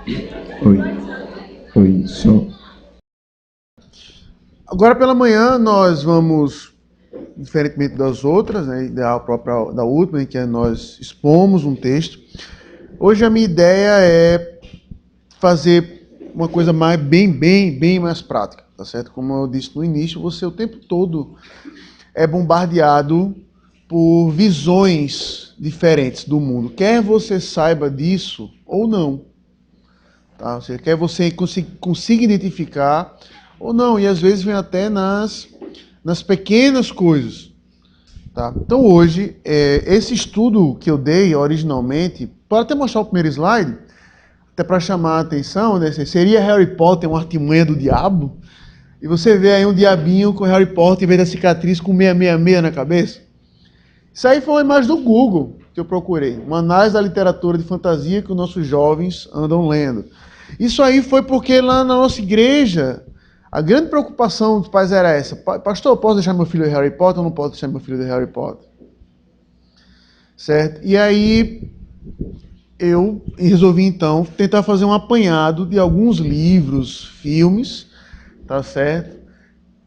Oi, oi, só. Agora pela manhã nós vamos, diferentemente das outras, né, da própria da última, em que nós expomos um texto. Hoje a minha ideia é fazer uma coisa mais bem mais prática, tá certo? Como eu disse no início, você o tempo todo é bombardeado por visões diferentes do mundo. Quer você saiba disso ou não. Tá? Ou seja, quer você consiga identificar ou não. E às vezes vem até nas pequenas coisas. Tá? Então hoje, esse estudo que eu dei originalmente, pode até mostrar o primeiro slide, até para chamar a atenção, né? Seria Harry Potter uma artimanha do diabo? E você vê aí um diabinho com Harry Potter em vez da cicatriz com 666 na cabeça? Isso aí foi uma imagem do Google que eu procurei. Uma análise da literatura de fantasia que os nossos jovens andam lendo. Isso aí foi porque lá na nossa igreja, a grande preocupação dos pais era essa. Pastor, posso deixar meu filho de Harry Potter ou não posso deixar meu filho de Harry Potter? Certo? E aí eu resolvi então tentar fazer um apanhado de alguns livros, filmes, tá certo?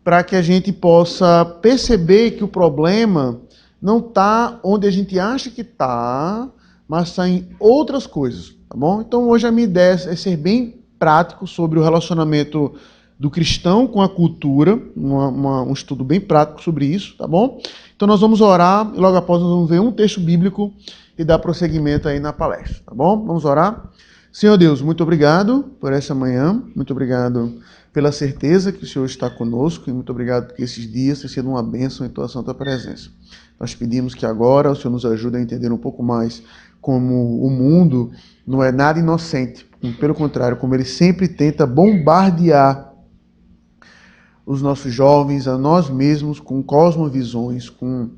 Para que a gente possa perceber que o problema não está onde a gente acha que está, mas está em outras coisas, tá bom? Então hoje a minha ideia é ser bem prático sobre o relacionamento do cristão com a cultura, um estudo bem prático sobre isso, tá bom? Então nós vamos orar e logo após nós vamos ver um texto bíblico e dar prosseguimento aí na palestra, tá bom? Vamos orar? Senhor Deus, muito obrigado por essa manhã, muito obrigado pela certeza que o Senhor está conosco e muito obrigado porque esses dias têm sido uma bênção em tua santa presença. Nós pedimos que agora o Senhor nos ajude a entender um pouco mais como o mundo não é nada inocente, pelo contrário, como ele sempre tenta bombardear os nossos jovens, a nós mesmos, com cosmovisões, com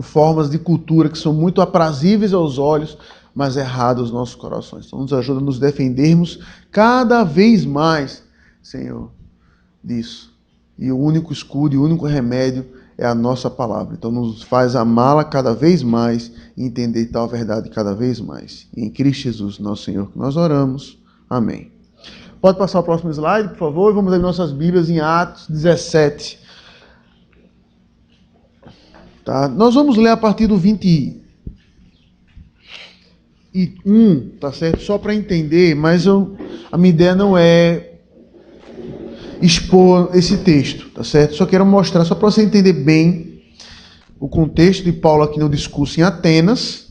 formas de cultura que são muito aprazíveis aos olhos, mas erradas aos nossos corações. Então nos ajuda a nos defendermos cada vez mais, Senhor, disso. E o único escudo e o único remédio é a nossa palavra. Então nos faz amá-la cada vez mais e entender tal verdade cada vez mais. E em Cristo Jesus, nosso Senhor, que nós oramos. Amém. Pode passar o próximo slide, por favor, e vamos ler nossas Bíblias em Atos 17. Tá? Nós vamos ler a partir do 21, tá certo? Só para entender, mas a minha ideia não é expor esse texto, tá certo? Só quero mostrar, só para você entender bem o contexto de Paulo aqui no discurso em Atenas.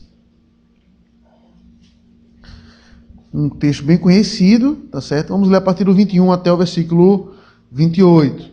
Um texto bem conhecido, tá certo? Vamos ler a partir do 21 até o versículo 28.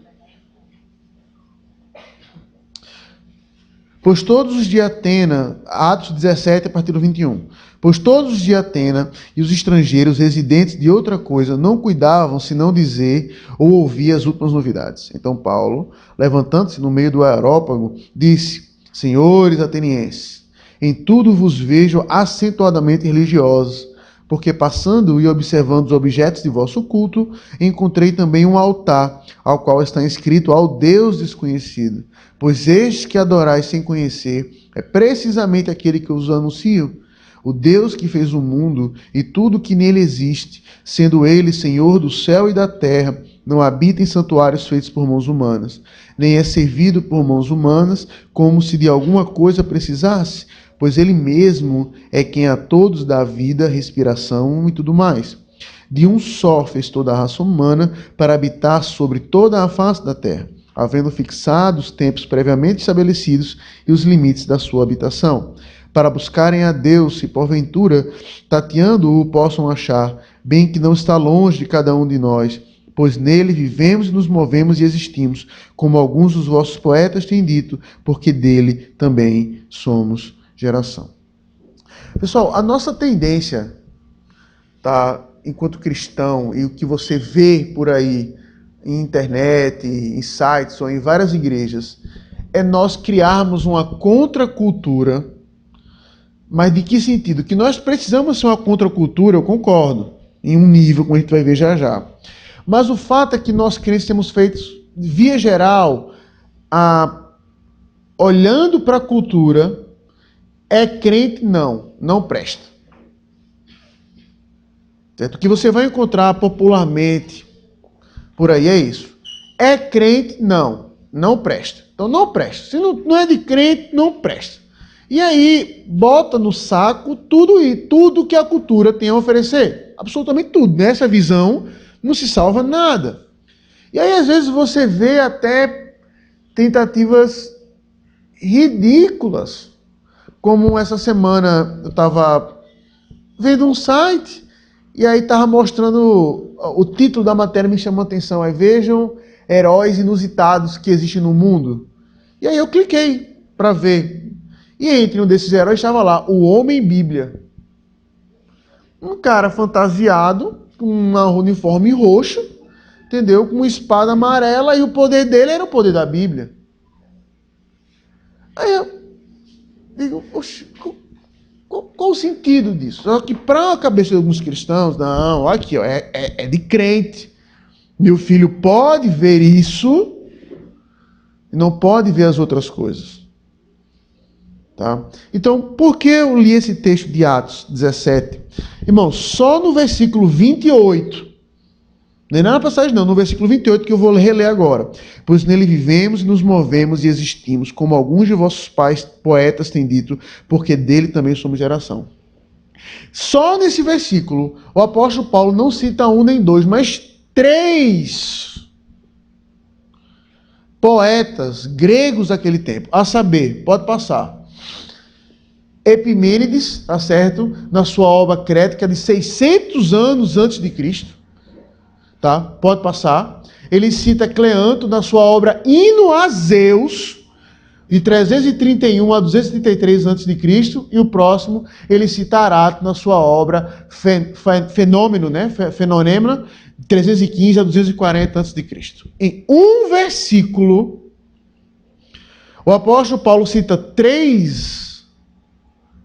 Pois todos os de Atena, Atos 17, a partir do 21. Pois todos os de Atena e os estrangeiros residentes de outra coisa não cuidavam senão dizer ou ouvir as últimas novidades. Então Paulo, levantando-se no meio do aerópago, disse: Senhores atenienses, em tudo vos vejo acentuadamente religiosos, porque passando e observando os objetos de vosso culto, encontrei também um altar, ao qual está inscrito ao Deus desconhecido. Pois este que adorais sem conhecer é precisamente aquele que os anuncio, o Deus que fez o mundo e tudo que nele existe, sendo ele Senhor do céu e da terra, não habita em santuários feitos por mãos humanas, nem é servido por mãos humanas, como se de alguma coisa precisasse, pois ele mesmo é quem a todos dá vida, respiração e tudo mais. De um só fez toda a raça humana para habitar sobre toda a face da terra, havendo fixado os tempos previamente estabelecidos e os limites da sua habitação, para buscarem a Deus, se porventura, tateando-o, possam achar, bem que não está longe de cada um de nós, pois nele vivemos, nos movemos e existimos, como alguns dos vossos poetas têm dito, porque dele também somos geração. Pessoal, a nossa tendência, tá, enquanto cristão, e o que você vê por aí, em internet, em sites ou em várias igrejas, é nós criarmos uma contracultura. Mas de que sentido? Que nós precisamos ser uma contracultura, eu concordo, em um nível, como a gente vai ver já já. Mas o fato é que nós crentes temos feito, via geral, olhando para a cultura, é crente? Não presta. Certo? O que você vai encontrar popularmente por aí é isso. É crente? Não. Não presta. Então não presta. Se não é de crente, não presta. E aí, bota no saco tudo que a cultura tem a oferecer. Absolutamente tudo. Nessa visão, não se salva nada. E aí, às vezes, você vê até tentativas ridículas. Como essa semana eu estava vendo um site e aí estava mostrando o título da matéria, me chamou a atenção. Aí vejam heróis inusitados que existem no mundo. E aí eu cliquei para ver. E entre um desses heróis estava lá, o Homem-Bíblia. Um cara fantasiado, com um uniforme roxo, entendeu? Com uma espada amarela, e o poder dele era o poder da Bíblia. Aí eu digo, oxe, qual o sentido disso? Só que para a cabeça de alguns cristãos, não, aqui, ó, é de crente. Meu filho pode ver isso e não pode ver as outras coisas. Tá? Então, por que eu li esse texto de Atos 17? Irmão, só no versículo 28, nem na passagem não, no versículo 28 que eu vou reler agora. Pois nele vivemos e nos movemos e existimos, como alguns de vossos pais poetas têm dito, porque dele também somos geração. Só nesse versículo, o apóstolo Paulo não cita um nem dois, mas 3 poetas gregos daquele tempo. A saber, pode passar. Epimênides, tá certo? Na sua obra Crética de 600 anos antes de Cristo. Tá? Pode passar. Ele cita Cleanto na sua obra Hino a Zeus, de 331 a 233 a.C., e o próximo ele cita Arato na sua obra Fenômeno, né? Fenômeno, 315 a 240 a.C. Em um versículo, o apóstolo Paulo cita 3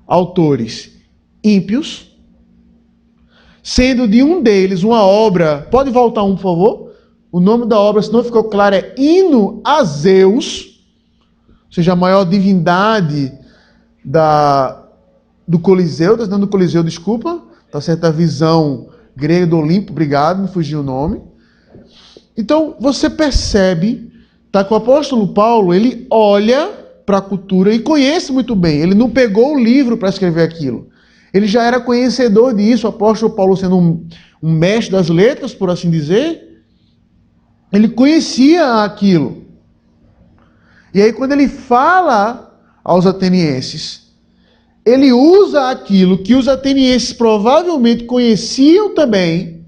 autores ímpios, sendo de um deles uma obra... Pode voltar um, por favor? O nome da obra, se não ficou claro, é Hino a Zeus, ou seja, a maior divindade do Coliseu, não do Coliseu, desculpa, tá certo? A visão grega do Olimpo, obrigado, me fugiu o nome. Então, você percebe, tá, que o apóstolo Paulo, ele olha para a cultura e conhece muito bem. Ele não pegou o livro para escrever aquilo. Ele já era conhecedor disso. O apóstolo Paulo, sendo um mestre das letras, por assim dizer, ele conhecia aquilo. E aí, quando ele fala aos atenienses, ele usa aquilo que os atenienses provavelmente conheciam também,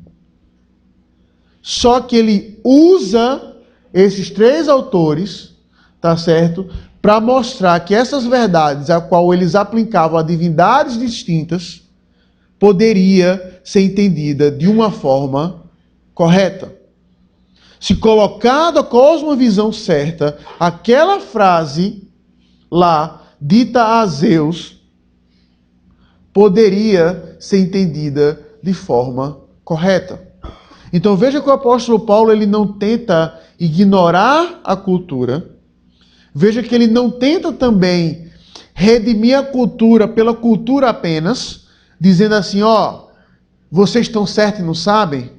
só que ele usa esses 3 autores, tá certo? Para mostrar que essas verdades, a qual eles aplicavam a divindades distintas, poderia ser entendida de uma forma correta. Se colocado a cosmovisão certa, aquela frase lá, dita a Zeus, poderia ser entendida de forma correta. Então veja que o apóstolo Paulo ele não tenta ignorar a cultura. Veja que ele não tenta também redimir a cultura pela cultura apenas, dizendo assim, ó, vocês estão certos e não sabem.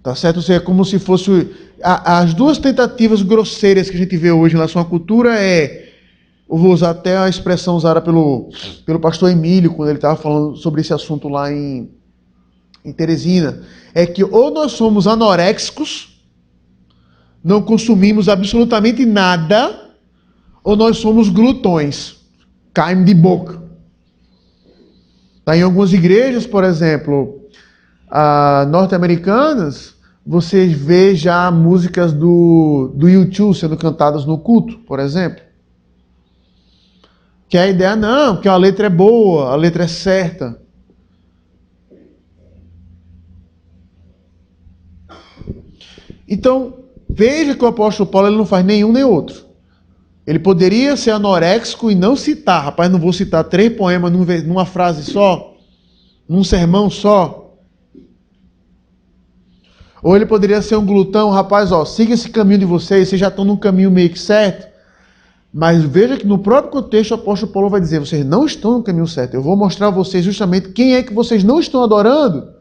Tá certo? Ou seja, é como se fosse... As 2 tentativas grosseiras que a gente vê hoje em relação à cultura eu vou usar até a expressão usada pelo pastor Emílio, quando ele estava falando sobre esse assunto lá em Teresina, é que ou nós somos anoréxicos, não consumimos absolutamente nada, ou nós somos glutões, carne de boca. Tá, em algumas igrejas, por exemplo, norte-americanas, você vê já músicas do U2 sendo cantadas no culto, por exemplo. Que a ideia não, que a letra é boa, a letra é certa. Então, veja que o apóstolo Paulo ele não faz nenhum nem outro. Ele poderia ser anoréxico e não citar. Rapaz, não vou citar 3 poemas numa frase só, num sermão só. Ou ele poderia ser um glutão. Rapaz, ó, siga esse caminho de vocês já estão num caminho meio que certo. Mas veja que no próprio contexto o apóstolo Paulo vai dizer, vocês não estão no caminho certo. Eu vou mostrar a vocês justamente quem é que vocês não estão adorando.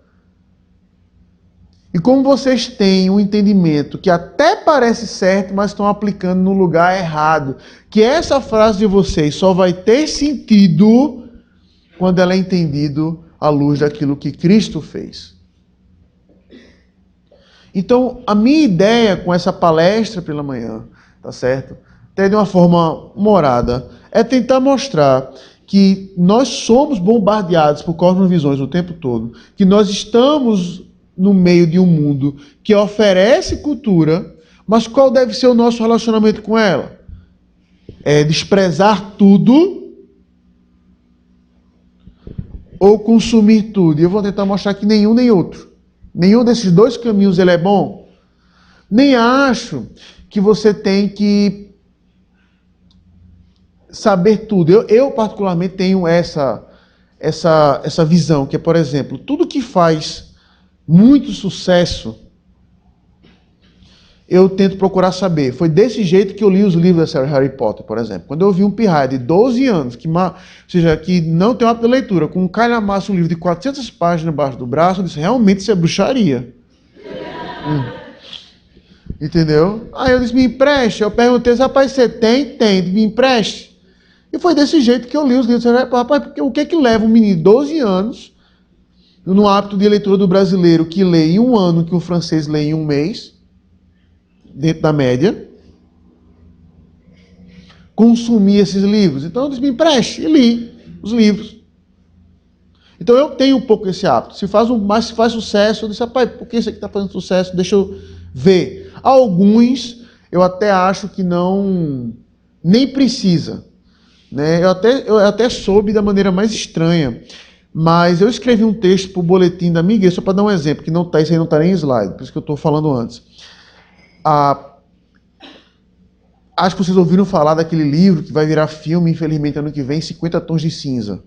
E como vocês têm um entendimento que até parece certo, mas estão aplicando no lugar errado. Que essa frase de vocês só vai ter sentido quando ela é entendida à luz daquilo que Cristo fez. Então, a minha ideia com essa palestra pela manhã, tá certo? Até de uma forma humorada, é tentar mostrar que nós somos bombardeados por cosmovisões o tempo todo, que nós estamos no meio de um mundo que oferece cultura, mas qual deve ser o nosso relacionamento com ela? É desprezar tudo ou consumir tudo? E eu vou tentar mostrar que nenhum nem outro. Nenhum desses dois caminhos ele é bom. Nem acho que você tem que saber tudo. Eu particularmente tenho essa visão, que é, por exemplo, tudo que faz muito sucesso, eu tento procurar saber. Foi desse jeito que eu li os livros da série Harry Potter, por exemplo. Quando eu vi um pirraia de 12 anos, que não tem hábito de leitura, com um calhamaço, um livro de 400 páginas embaixo do braço, eu disse, realmente isso é bruxaria. Entendeu? Aí eu disse, me empreste. Eu perguntei, rapaz, você tem? Tem, me empreste. E foi desse jeito que eu li os livros da série Harry Potter. Rapaz, o que é que leva um menino de 12 anos, no hábito de leitura do brasileiro, que lê em um ano, que o francês lê em um mês, dentro da média, consumir esses livros? Então eu disse, me empreste, e li os livros. Então eu tenho um pouco esse hábito. Se faz sucesso, eu disse, rapaz, por que isso aqui está fazendo sucesso? Deixa eu ver. Alguns, eu até acho que nem precisa. Né? Eu até soube da maneira mais estranha. Mas eu escrevi um texto para o boletim da minha igreja, só para dar um exemplo, que isso aí não está nem em slide, por isso que eu estou falando antes. Acho que vocês ouviram falar daquele livro que vai virar filme, infelizmente, ano que vem, 50 Tons de Cinza.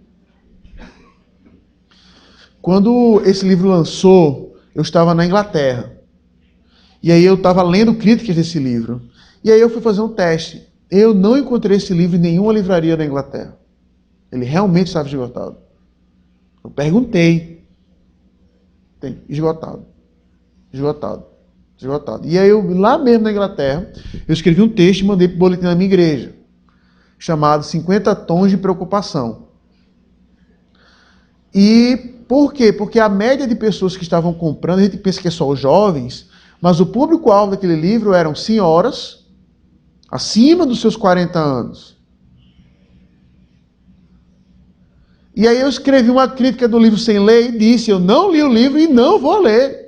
Quando esse livro lançou, eu estava na Inglaterra. E aí eu estava lendo críticas desse livro. E aí eu fui fazer um teste. Eu não encontrei esse livro em nenhuma livraria da Inglaterra. Ele realmente estava esgotado. Eu perguntei. Tem, esgotado. E aí eu, lá mesmo na Inglaterra, eu escrevi um texto e mandei para o boletim da minha igreja, chamado 50 Tons de Preocupação. E por quê? Porque a média de pessoas que estavam comprando, a gente pensa que é só os jovens, mas o público-alvo daquele livro eram senhoras acima dos seus 40 anos. E aí eu escrevi uma crítica do livro sem ler e disse, eu não li o livro e não vou ler.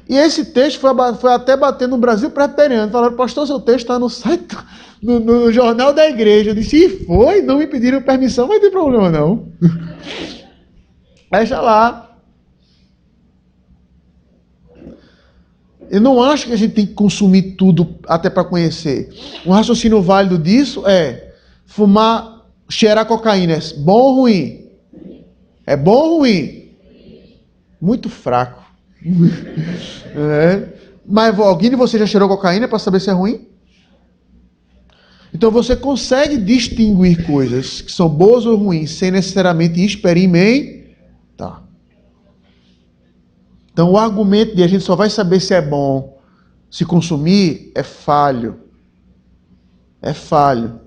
E esse texto foi até bater no Brasil Presbiteriano. Falaram, pastor, seu texto está no site, no jornal da igreja. Eu disse, e foi, não me pediram permissão, mas não tem problema não. Deixa lá. Eu não acho que a gente tem que consumir tudo até para conhecer. Um raciocínio válido disso é fumar, cheirar cocaína. É bom ou ruim? É bom ou ruim? Muito fraco. Mas alguém de vocês já cheirou cocaína para saber se é ruim? Então você consegue distinguir coisas que são boas ou ruins sem necessariamente experimentar. Então o argumento de a gente só vai saber se é bom se consumir é falho. É falho.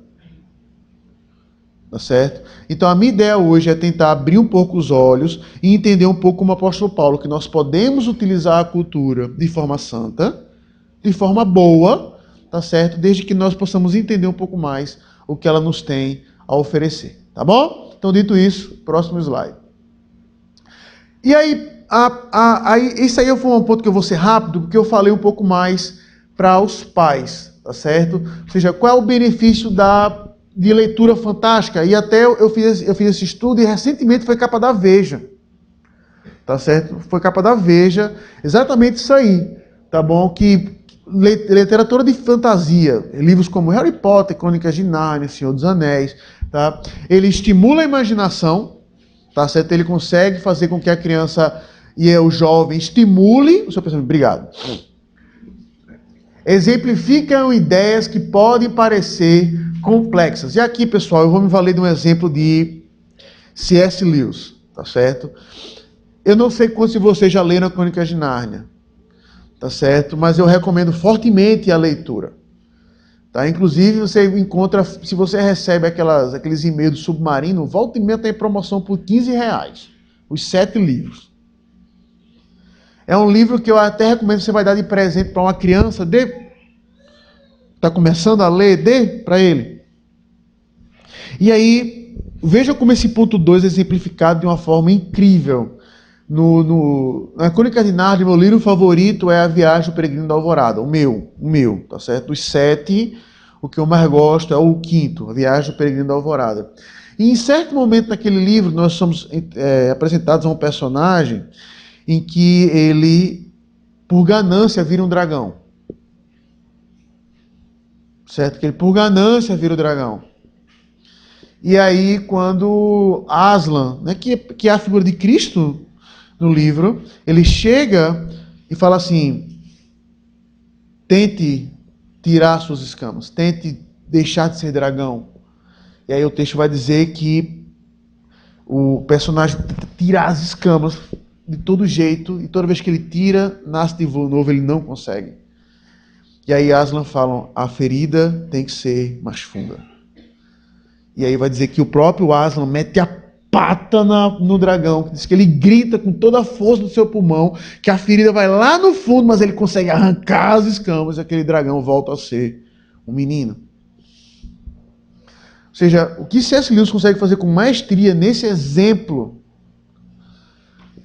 Tá certo? Então a minha ideia hoje é tentar abrir um pouco os olhos e entender um pouco como o apóstolo Paulo, que nós podemos utilizar a cultura de forma santa, de forma boa, tá certo? Desde que nós possamos entender um pouco mais o que ela nos tem a oferecer. Tá bom? Então, dito isso, próximo slide. E aí, isso aí foi um ponto que eu vou ser rápido, porque eu falei um pouco mais para os pais, tá certo? Ou seja, qual é o benefício de leitura fantástica? E até eu fiz esse estudo e recentemente foi capa da Veja. Tá certo? Foi capa da Veja, exatamente isso aí. Tá bom? Que literatura de fantasia, livros como Harry Potter, Crônicas de Nárnia, Senhor dos Anéis, tá? Ele estimula a imaginação, tá certo? Ele consegue fazer com que a criança e o jovem estimule o seu pensamento. Obrigado. exemplificam ideias que podem parecer complexas. E aqui, pessoal, eu vou me valer de um exemplo de C.S. Lewis, tá certo? Eu não sei quantos de vocês já leram a Crônicas de Nárnia, tá certo? Mas eu recomendo fortemente a leitura. Tá? Inclusive, você encontra, se você recebe aqueles e-mails do Submarino, volta e meia tem promoção por R$15, os 7 livros. É um livro que eu até recomendo que você vai dar de presente para uma criança, está começando a ler, dê para ele. E aí, veja como esse ponto 2 é exemplificado de uma forma incrível. Na Crônica de Nárnia, meu livro favorito é A Viagem do Peregrino da Alvorada, o meu, tá certo? Dos 7, o que eu mais gosto é o 5º, A Viagem do Peregrino da Alvorada. E em certo momento naquele livro, nós somos apresentados a um personagem em que ele, por ganância, vira um dragão. Certo? Que ele, por ganância, vira o dragão. E aí, quando Aslan, né, que é a figura de Cristo no livro, ele chega e fala assim: tente tirar suas escamas, tente deixar de ser dragão. E aí o texto vai dizer que o personagem tira as escamas de todo jeito, e toda vez que ele tira, nasce de novo, ele não consegue. E aí Aslan fala: a ferida tem que ser mais funda. E aí vai dizer que o próprio Aslan mete a pata no dragão, que diz que ele grita com toda a força do seu pulmão, que a ferida vai lá no fundo, mas ele consegue arrancar as escamas e aquele dragão volta a ser um menino. Ou seja, o que C.S. Lewis consegue fazer com maestria nesse exemplo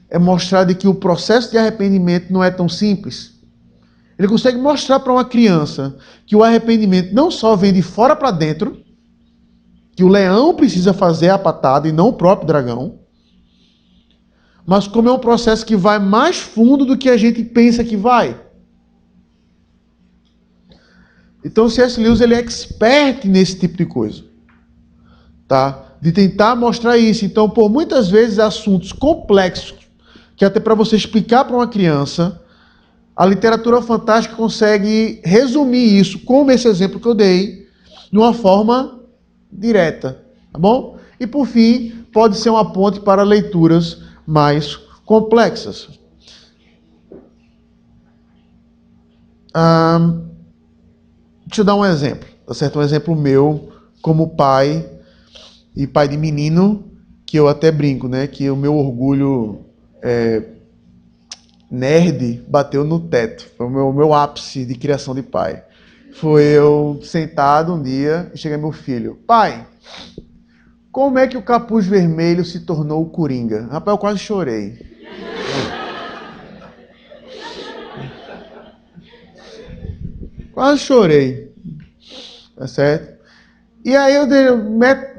é mostrar de que o processo de arrependimento não é tão simples. Ele consegue mostrar para uma criança que o arrependimento não só vem de fora para dentro, que o leão precisa fazer a patada e não o próprio dragão, mas como é um processo que vai mais fundo do que a gente pensa que vai. Então o C.S. Lewis ele é expert nesse tipo de coisa, tá? De tentar mostrar isso. Então, por muitas vezes assuntos complexos, que até para você explicar para uma criança, a literatura fantástica consegue resumir isso, como esse exemplo que eu dei, de uma forma direta, tá bom? E por fim, pode ser uma ponte para leituras mais complexas. Deixa eu dar um exemplo, tá certo? Um exemplo meu como pai e pai de menino, que eu até brinco, né? Que o meu orgulho nerd bateu no teto. Foi o meu ápice de criação de pai. Foi eu sentado um dia e cheguei meu filho: pai, como é que o Capuz Vermelho se tornou o Coringa? Rapaz, eu quase chorei. Quase chorei. Tá certo? E aí eu dei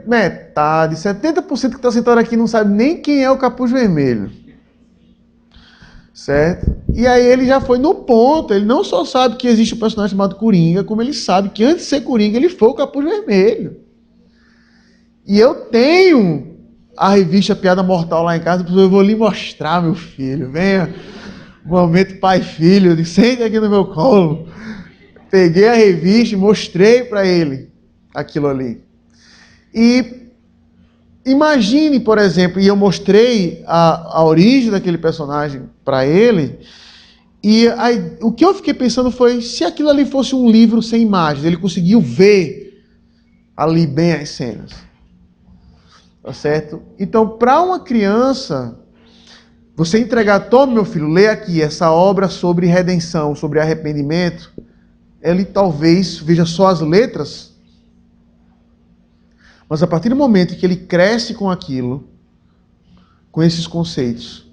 metade, 70% que está sentado aqui não sabe nem quem é o Capuz Vermelho. Certo? E aí ele já foi no ponto, ele não só sabe que existe um personagem chamado Coringa, como ele sabe que antes de ser Coringa ele foi o Capuz Vermelho. E eu tenho a revista Piada Mortal lá em casa, eu vou lhe mostrar, meu filho. Venha, momento pai e filho, sente aqui no meu colo. Peguei a revista e mostrei para ele aquilo ali. E imagine, por exemplo, e eu mostrei a origem daquele personagem para ele, e aí, o que eu fiquei pensando foi, se aquilo ali fosse um livro sem imagens, ele conseguiu ver ali bem as cenas. Tá certo? Então, para uma criança, você entregar: tome, meu filho, lê aqui essa obra sobre redenção, sobre arrependimento, ele talvez veja só as letras, mas a partir do momento que ele cresce com aquilo, com esses conceitos,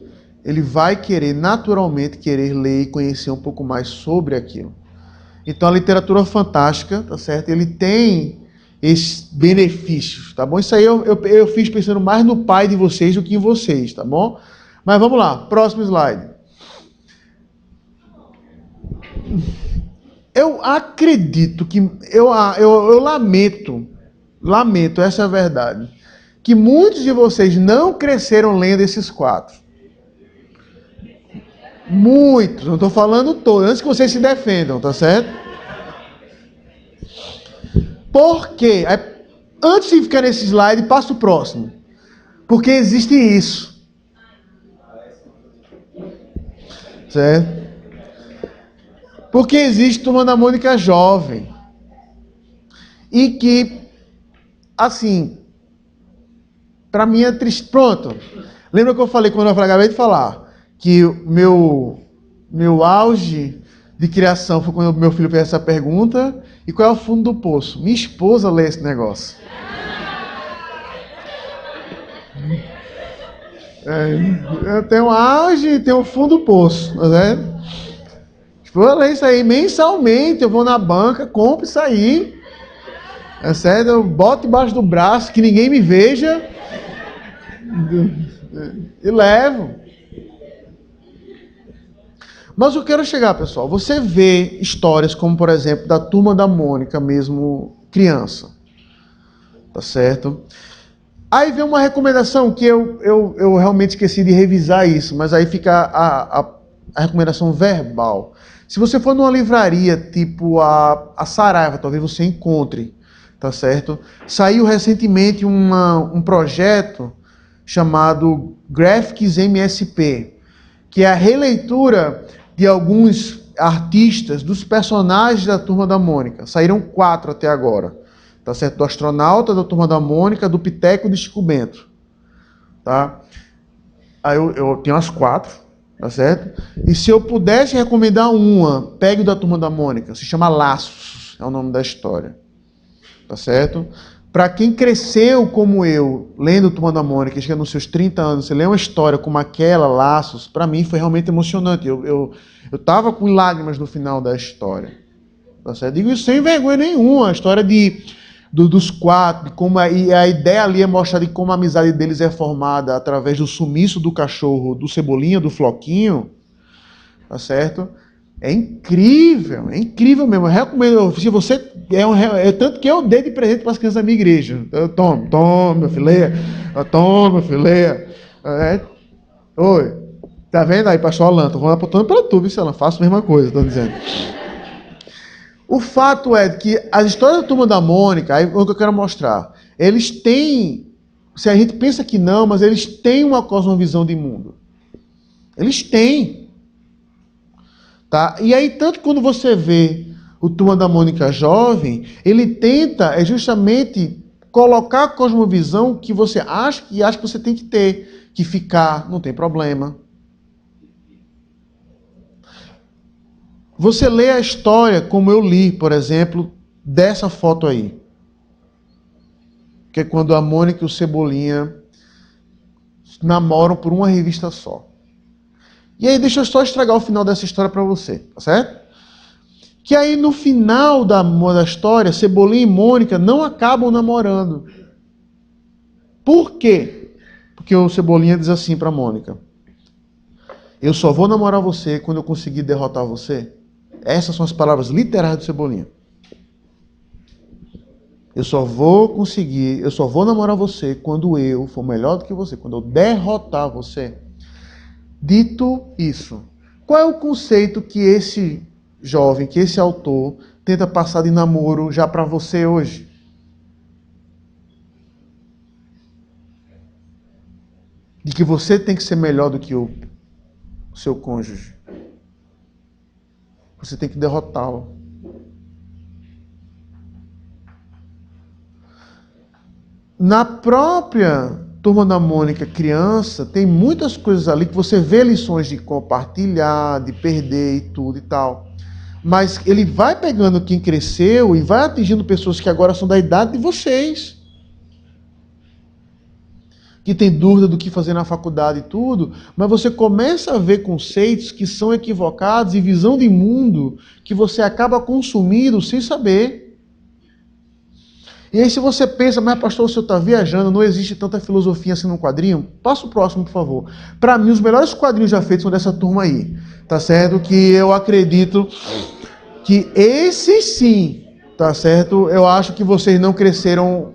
ele vai querer, naturalmente, querer ler e conhecer um pouco mais sobre aquilo. Então a literatura fantástica, tá certo? Ele tem esses benefícios, tá bom? Isso aí eu fiz pensando mais no pai de vocês do que em vocês, tá bom? Mas vamos lá, próximo slide. Eu acredito que, eu lamento, essa é a verdade, que muitos de vocês não cresceram lendo esses 4. Muitos, não estou falando todos, antes que vocês se defendam, tá certo? Por quê? Antes de ficar nesse slide, passa o próximo. Porque existe isso. Certo? Porque existe Turma da Mônica jovem. E que, assim, para mim é triste. Pronto. Lembra que eu falei, quando eu acabei de falar, que o meu auge de criação foi quando meu filho fez essa pergunta. E qual é o fundo do poço? Minha esposa lê esse negócio. Eu tenho auge e tenho fundo do poço. Tá certo? Esposa lê isso aí mensalmente. Eu vou na banca, compro isso aí. É certo? Eu boto embaixo do braço, que ninguém me veja. E levo. Mas eu quero chegar, pessoal. Você vê histórias como, por exemplo, da Turma da Mônica, mesmo criança. Tá certo? Aí vem uma recomendação que eu realmente esqueci de revisar isso, mas aí fica a recomendação verbal. Se você for numa livraria tipo a Saraiva, talvez você encontre. Tá certo? Saiu recentemente um projeto chamado Graphics MSP, que é a releitura de alguns artistas dos personagens da Turma da Mônica. Saíram 4 até agora. Tá certo? Do Astronauta, da Turma da Mônica, do Piteco e do Chico Bento. Tá? Aí eu tenho as 4, tá certo? E se eu pudesse recomendar uma, pegue o da Turma da Mônica. Se chama Laços, é o nome da história. Tá certo? Para quem cresceu como eu, lendo Turma da Mônica, chega nos seus 30 anos, você lê uma história como aquela, Laços, para mim foi realmente emocionante. Eu tava com lágrimas no final da história. Tá certo? Digo isso sem vergonha nenhuma. A história dos 4, de como a ideia ali é mostrar de como a amizade deles é formada através do sumiço do cachorro, do Cebolinha, do Floquinho. Tá certo? É incrível mesmo. Eu recomendo, se você tanto que eu dei de presente para as crianças da minha igreja. Toma, meu filé. Toma, meu filé. Oi. Tá vendo aí, pastor Alan? Tô apontando para tu, viu, Alan? Faço a mesma coisa, tô dizendo. O fato é que as histórias da Turma da Mônica, aí é o que eu quero mostrar. Eles têm, se a gente pensa que não, mas eles têm uma cosmovisão de mundo. Eles têm. Tá? E aí, tanto quando você vê o Turma da Mônica jovem, ele tenta justamente colocar a cosmovisão que você acha que você tem que ter, que ficar, não tem problema. Você lê a história como eu li, por exemplo, dessa foto aí. Que é quando a Mônica e o Cebolinha namoram por uma revista só. E aí, deixa eu só estragar o final dessa história para você, tá certo? Que aí, no final da história, Cebolinha e Mônica não acabam namorando. Por quê? Porque o Cebolinha diz assim para Mônica: eu só vou namorar você quando eu conseguir derrotar você. Essas são as palavras literais do Cebolinha. Eu só vou namorar você quando eu for melhor do que você, quando eu derrotar você. Dito isso, qual é o conceito que esse jovem, que esse autor tenta passar de namoro já para você hoje? De que você tem que ser melhor do que o seu cônjuge. Você tem que derrotá-lo. Na própria Turma da Mônica criança, tem muitas coisas ali que você vê lições de compartilhar, de perder e tudo e tal. Mas ele vai pegando quem cresceu e vai atingindo pessoas que agora são da idade de vocês. Que tem dúvida do que fazer na faculdade e tudo, mas você começa a ver conceitos que são equivocados e visão de mundo que você acaba consumindo sem saber. E aí se você pensa, mas pastor, o senhor está viajando, não existe tanta filosofia assim no quadrinho? Passa o próximo, por favor. Para mim, os melhores quadrinhos já feitos são dessa turma aí. Tá certo? Que eu acredito que esse sim, tá certo? Eu acho que vocês não cresceram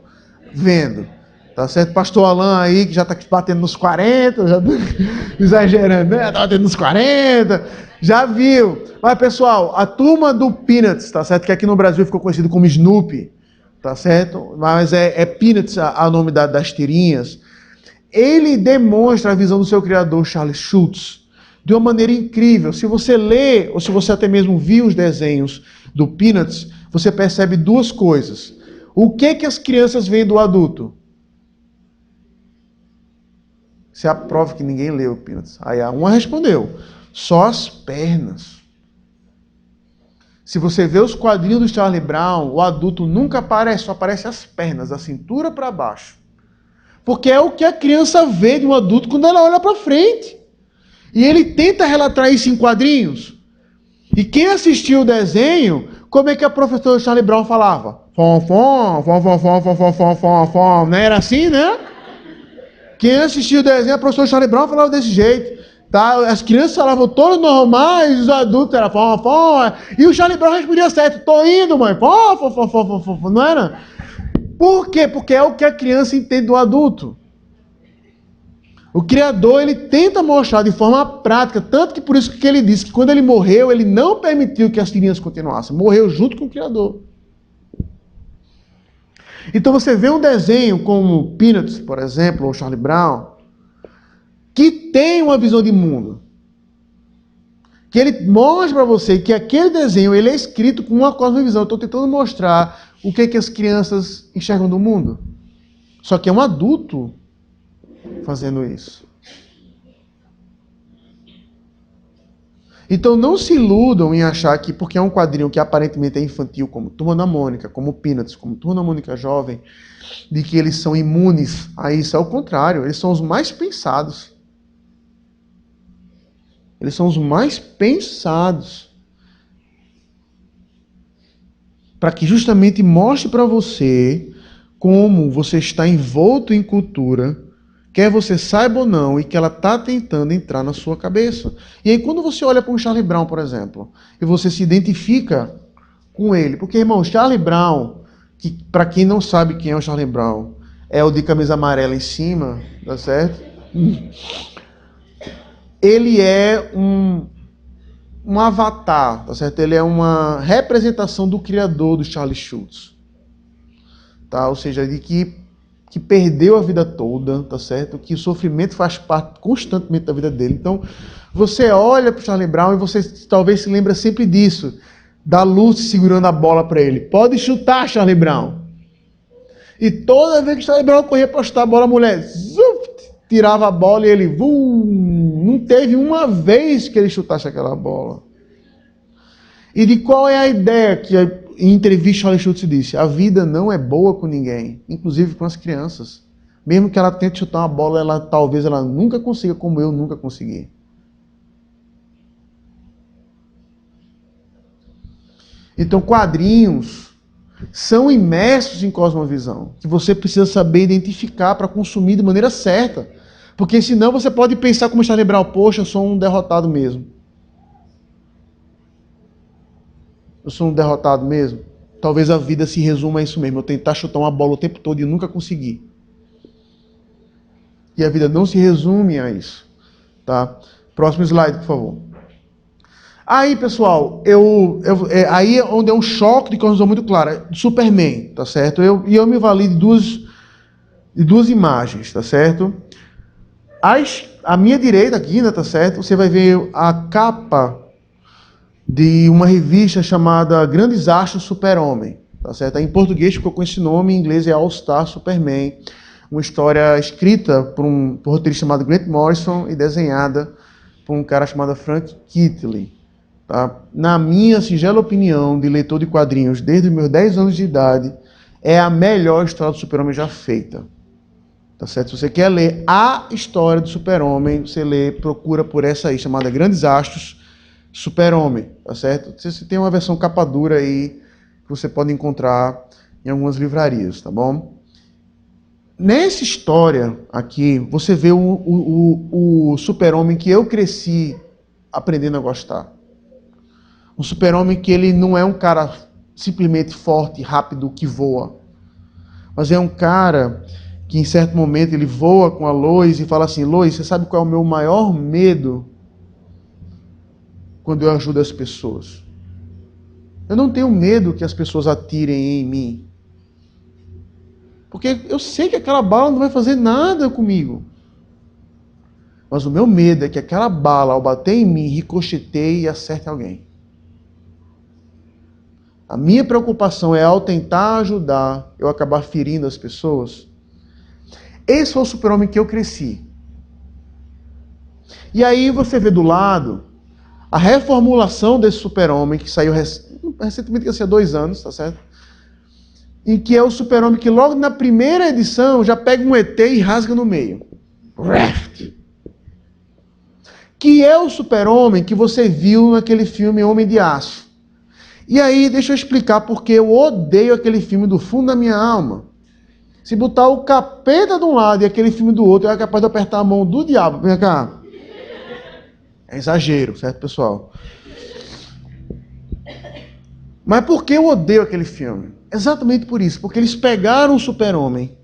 vendo. Tá certo? Pastor Alan aí, que já está batendo nos 40, já exagerando, né? Está batendo nos 40, já viu. Mas, pessoal, a turma do Peanuts, tá certo? Que aqui no Brasil ficou conhecido como Snoopy. tá certo? Mas é Peanuts o nome das tirinhas. Ele demonstra a visão do seu criador, Charles Schulz, de uma maneira incrível. Se você lê, ou se você até mesmo viu os desenhos do Peanuts, você percebe duas coisas. O que as crianças veem do adulto? Isso é a prova que ninguém leu o Peanuts. Aí uma respondeu, só as pernas. Se você vê os quadrinhos do Charlie Brown, o adulto nunca aparece, só aparece as pernas, da cintura para baixo. Porque é o que a criança vê de um adulto quando ela olha para frente. E ele tenta relatar isso em quadrinhos. E quem assistiu o desenho, como é que a professora Charlie Brown falava? Fom, fom, fom, fom, fom, fom, fom, fom, fom, fom. Não era assim, né? Quem assistiu o desenho, a professora Charlie Brown falava desse jeito. Tá? As crianças falavam todos normais, os adultos eram fom, fom. E o Charlie Brown respondia certo. Tô indo, mãe. Fom, fom, fom, fom, fom, fom. Não era? Por quê? Porque é o que a criança entende do adulto. O Criador, ele tenta mostrar de forma prática, tanto que por isso que ele disse que quando ele morreu, ele não permitiu que as tirinhas continuassem. Morreu junto com o Criador. Então você vê um desenho como Peanuts, por exemplo, ou Charlie Brown, que tem uma visão de mundo. Que ele mostra para você que aquele desenho ele é escrito com uma cosmovisão. Eu estou tentando mostrar o que as crianças enxergam do mundo. Só que é um adulto fazendo isso. Então não se iludam em achar que porque é um quadrinho que aparentemente é infantil, como Turma da Mônica, como Peanuts, como Turma da Mônica Jovem, de que eles são imunes a isso. É o contrário, eles são os mais pensados. Eles são os mais pensados. Para que justamente mostre para você como você está envolto em cultura, quer você saiba ou não, e que ela está tentando entrar na sua cabeça. E aí quando você olha para um Charlie Brown, por exemplo, e você se identifica com ele, porque, irmão, Charlie Brown, que para quem não sabe quem é o Charlie Brown, é o de camisa amarela em cima, tá certo? Ele é um avatar, tá certo? Ele é uma representação do criador do Charles Schulz. Tá? Ou seja, de que perdeu a vida toda, tá certo? Que o sofrimento faz parte constantemente da vida dele. Então, você olha para o Charlie Brown e você talvez se lembra sempre disso, da Lucy segurando a bola para ele. Pode chutar, Charlie Brown. E toda vez que Charlie Brown corria para chutar a bola, a mulher tirava a bola e ele não teve uma vez que ele chutasse aquela bola. E de qual é a ideia que em entrevista Charles Schulz disse? A vida não é boa com ninguém, inclusive com as crianças. Mesmo que ela tente chutar uma bola, talvez ela nunca consiga, como eu nunca consegui. Então, quadrinhos são imersos em cosmovisão, que você precisa saber identificar para consumir de maneira certa. Porque senão você pode pensar como Charlie Brown, poxa, eu sou um derrotado mesmo. Eu sou um derrotado mesmo. Talvez a vida se resuma a isso mesmo. Eu tentar chutar uma bola o tempo todo e nunca conseguir. E a vida não se resume a isso. Tá? Próximo slide, por favor. Aí, pessoal, aí é onde é um choque de cosmovisão muito clara. Superman, tá certo? Eu me vali de duas imagens, tá certo? À minha direita aqui, né, tá certo? Você vai ver a capa de uma revista chamada Grandes Astros Super-Homem, tá certo? Em português ficou com esse nome, em inglês é All Star Superman. Uma história escrita por um roteirista chamado Grant Morrison e desenhada por um cara chamado Frank Kittley. Tá? Na minha singela opinião de leitor de quadrinhos, desde os meus 10 anos de idade, é a melhor história do Super-Homem já feita. Tá certo? Se você quer ler a história do Super-Homem, você procura por essa aí, chamada Grandes Astros Super-Homem. Tá certo? Você tem uma versão capa dura aí, que você pode encontrar em algumas livrarias, tá bom? Nessa história aqui, você vê o Super-Homem que eu cresci aprendendo a gostar. Um Super-Homem que ele não é um cara simplesmente forte, rápido, que voa. Mas é um cara que em certo momento ele voa com a Lois e fala assim, Lois, você sabe qual é o meu maior medo quando eu ajudo as pessoas? Eu não tenho medo que as pessoas atirem em mim. Porque eu sei que aquela bala não vai fazer nada comigo. Mas o meu medo é que aquela bala, ao bater em mim, ricocheteie e acerte alguém. A minha preocupação é, ao tentar ajudar, eu acabar ferindo as pessoas. Esse foi o super-homem que eu cresci. E aí você vê do lado a reformulação desse super-homem, que saiu recentemente, que há 2 anos, tá certo? Em que é o super-homem que logo na primeira edição já pega um ET e rasga no meio. Que é o super-homem que você viu naquele filme Homem de Aço. E aí, deixa eu explicar porque eu odeio aquele filme do fundo da minha alma. Se botar o capeta de um lado e aquele filme do outro, eu é capaz de apertar a mão do diabo. Vem cá. É exagero, certo, pessoal? Mas por que eu odeio aquele filme? Exatamente por isso. Porque eles pegaram o super-homem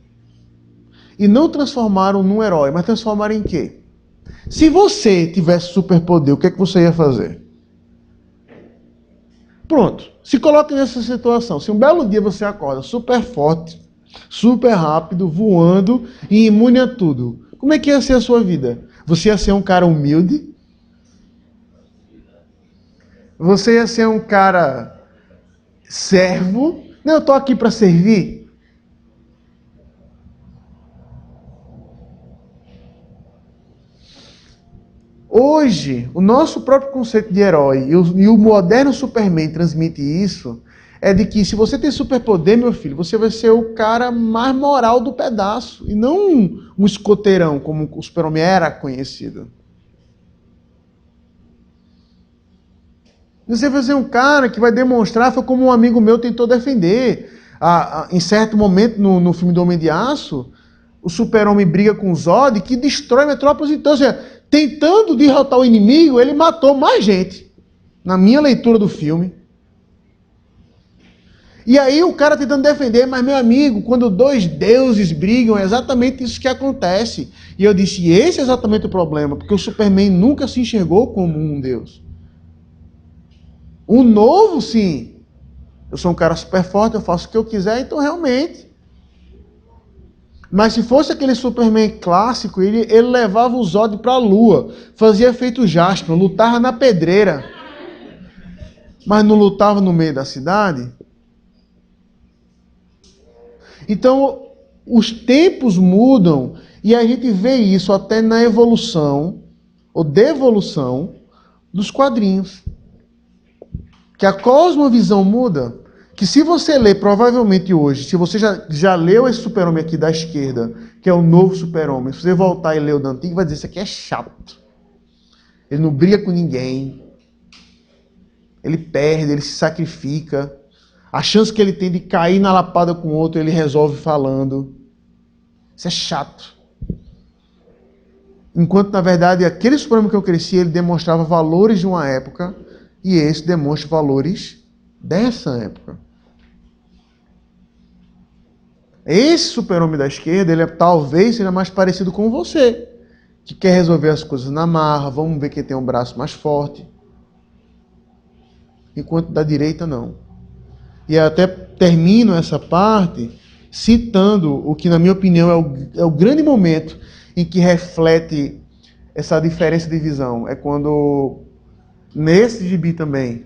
e não transformaram num herói, mas transformaram em quê? Se você tivesse superpoder, o que é que você ia fazer? Pronto. Se coloque nessa situação. Se um belo dia você acorda super forte, super rápido, voando e imune a tudo, como é que ia ser a sua vida? Você ia ser um cara humilde? Você ia ser um cara servo? Não, eu estou aqui para servir. Hoje, o nosso próprio conceito de herói e o moderno Superman transmite isso, é de que se você tem superpoder, meu filho, você vai ser o cara mais moral do pedaço, e não um escoteirão, como o Super-Homem era conhecido. Você vai ser um cara que vai demonstrar, foi como um amigo meu tentou defender. Em certo momento, no filme do Homem de Aço, o Super-Homem briga com o Zod, que destrói Metrópolis. Então, ou seja, tentando derrotar o inimigo, ele matou mais gente. Na minha leitura do filme. E aí o cara tentando defender, mas meu amigo, quando 2 deuses brigam, é exatamente isso que acontece. E eu disse, esse é exatamente o problema, porque o Superman nunca se enxergou como um deus. O novo, sim. Eu sou um cara super forte, eu faço o que eu quiser, então realmente. Mas se fosse aquele Superman clássico, ele levava o Zod para a lua, fazia feito Jasper, lutava na pedreira, mas não lutava no meio da cidade. Então, os tempos mudam e a gente vê isso até na evolução ou devolução dos quadrinhos. Que a cosmovisão muda. Que se você ler, provavelmente hoje, se você já leu esse super-homem aqui da esquerda, que é o novo super-homem, se você voltar e ler o da antiga, vai dizer, isso aqui é chato. Ele não briga com ninguém. Ele perde, ele se sacrifica. A chance que ele tem de cair na lapada com o outro, ele resolve falando. Isso é chato. Enquanto, na verdade, aquele super-homem que eu cresci, ele demonstrava valores de uma época, e esse demonstra valores dessa época. Esse super-homem da esquerda, ele talvez seja mais parecido com você, que quer resolver as coisas na marra, vamos ver quem tem um braço mais forte. Enquanto da direita, não. E eu até termino essa parte citando o que, na minha opinião, é o grande momento em que reflete essa diferença de visão. É quando, nesse gibi também,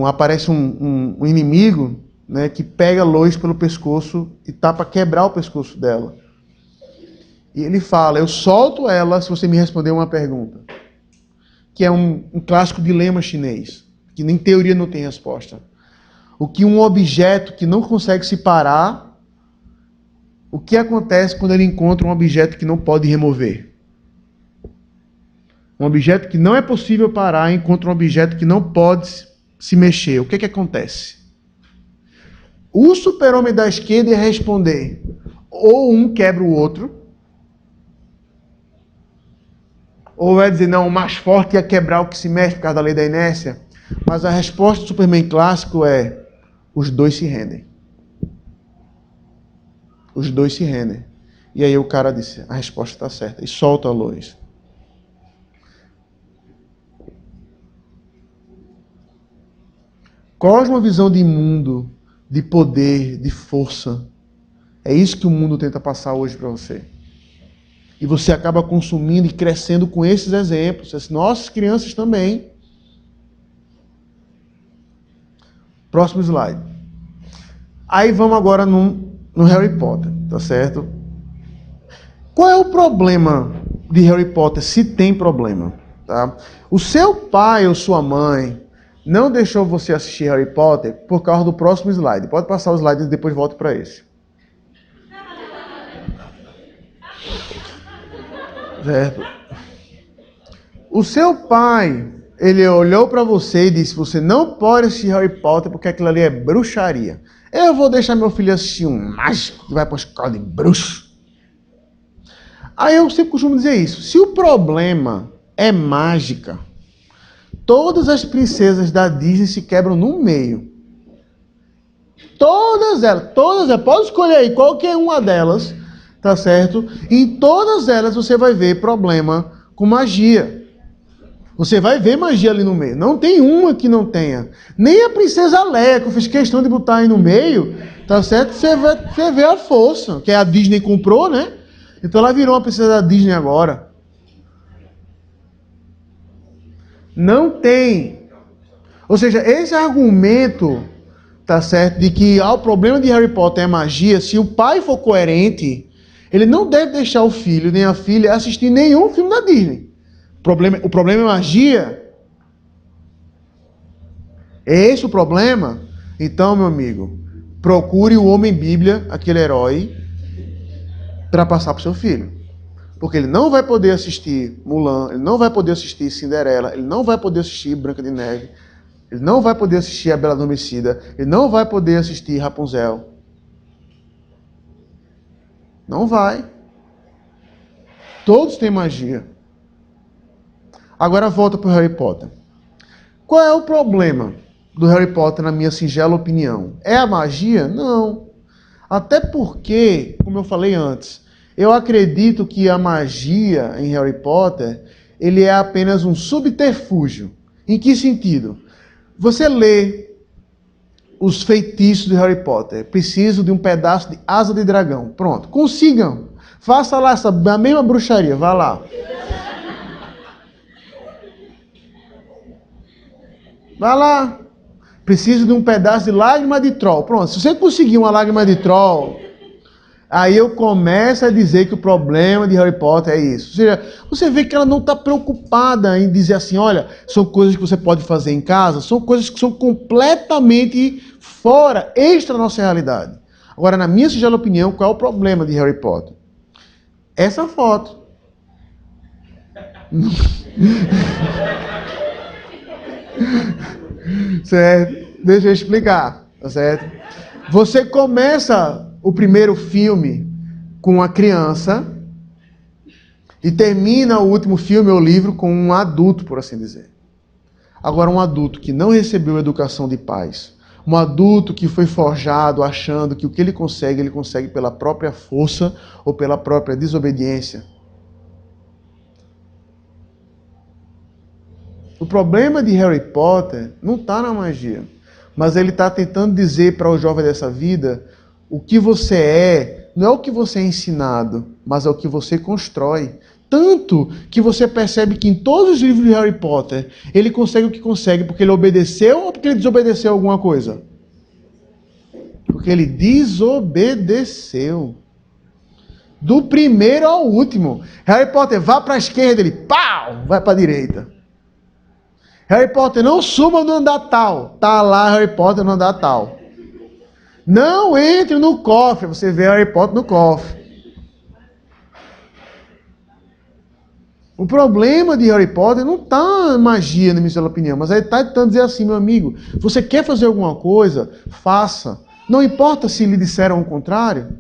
aparece um inimigo, né, que pega a Lois pelo pescoço e tá para quebrar o pescoço dela. E ele fala, eu solto ela se você me responder uma pergunta. Que é um clássico dilema chinês, que nem teoria não tem resposta. O que um objeto que não consegue se parar, o que acontece quando ele encontra um objeto que não pode remover? Um objeto que não é possível parar encontra um objeto que não pode se mexer. O que que acontece? O super-homem da esquerda ia responder, ou um quebra o outro, ou vai dizer, não, o mais forte ia quebrar o que se mexe por causa da lei da inércia. Mas a resposta do Superman clássico é, os dois se rendem. Os dois se rendem. E aí o cara disse, a resposta está certa. E solta a Lois. Cosmovisão de mundo, de poder, de força, É isso que o mundo tenta passar hoje para você. E você acaba consumindo e crescendo com esses exemplos. As nossas crianças também. Próximo slide. Aí vamos agora no Harry Potter, tá certo? Qual é o problema de Harry Potter, se tem problema? Tá? O seu pai ou sua mãe não deixou você assistir Harry Potter por causa do próximo slide. Pode passar o slide e depois volto para esse. Certo? O seu pai, ele olhou para você e disse: você não pode assistir Harry Potter porque aquilo ali é bruxaria. Eu vou deixar meu filho assistir um mágico que vai para a escola de bruxo. Aí eu sempre costumo dizer isso. Se o problema é mágica, todas as princesas da Disney se quebram no meio. Todas elas. Pode escolher aí qualquer uma delas, tá certo? Em todas elas você vai ver problema com magia. Você vai ver magia ali no meio. Não tem uma que não tenha. Nem a princesa Leia, que eu fiz questão de botar aí no meio, tá certo? Você vê a força, que a Disney comprou, né? Então ela virou uma princesa da Disney agora. Não tem. Ou seja, esse argumento, tá certo, de que o problema de Harry Potter é magia, se o pai for coerente, ele não deve deixar o filho nem a filha assistir nenhum filme da Disney. O problema é magia? É esse o problema? Então, meu amigo, procure o Homem-Bíblia, aquele herói, para passar para o seu filho. Porque ele não vai poder assistir Mulan, ele não vai poder assistir Cinderela, ele não vai poder assistir Branca de Neve, ele não vai poder assistir A Bela Adormecida, ele não vai poder assistir Rapunzel. Não vai. Todos têm magia. Agora volta para o Harry Potter. Qual é o problema do Harry Potter, na minha singela opinião? É a magia? Não. Até porque, como eu falei antes, eu acredito que a magia em Harry Potter, ele é apenas um subterfúgio. Em que sentido? Você lê os feitiços de Harry Potter. Preciso de um pedaço de asa de dragão. Pronto. Consigam. Faça lá a mesma bruxaria. Vá lá. Vai lá. Preciso de um pedaço de lágrima de troll. Pronto. Se você conseguir uma lágrima de troll, aí eu começo a dizer que o problema de Harry Potter é isso. Ou seja, você vê que ela não está preocupada em dizer assim, olha, são coisas que você pode fazer em casa, são coisas que são completamente fora, extra da nossa realidade. Agora, na minha singela opinião, qual é o problema de Harry Potter? Essa foto. Certo? Deixa eu explicar, tá certo? Você começa o primeiro filme com uma criança e termina o último filme ou livro com um adulto, por assim dizer. Agora, um adulto que não recebeu educação de pais, um adulto que foi forjado achando que o que ele consegue pela própria força ou pela própria desobediência. O problema de Harry Potter não está na magia, mas ele está tentando dizer para o jovem dessa vida: o que você é, não é o que você é ensinado, mas é o que você constrói. Tanto que você percebe que em todos os livros de Harry Potter, ele consegue o que consegue porque ele obedeceu ou porque ele desobedeceu alguma coisa? Porque ele desobedeceu. Do primeiro ao último. Harry Potter, vá para a esquerda, ele pau, vai para a direita. Harry Potter, não suba no andar tal. Tá lá Harry Potter no andar tal. Não entre no cofre. Você vê Harry Potter no cofre. O problema de Harry Potter não está na magia, na minha opinião, mas ele está tentando dizer assim, meu amigo, você quer fazer alguma coisa? Faça. Não importa se lhe disseram o contrário.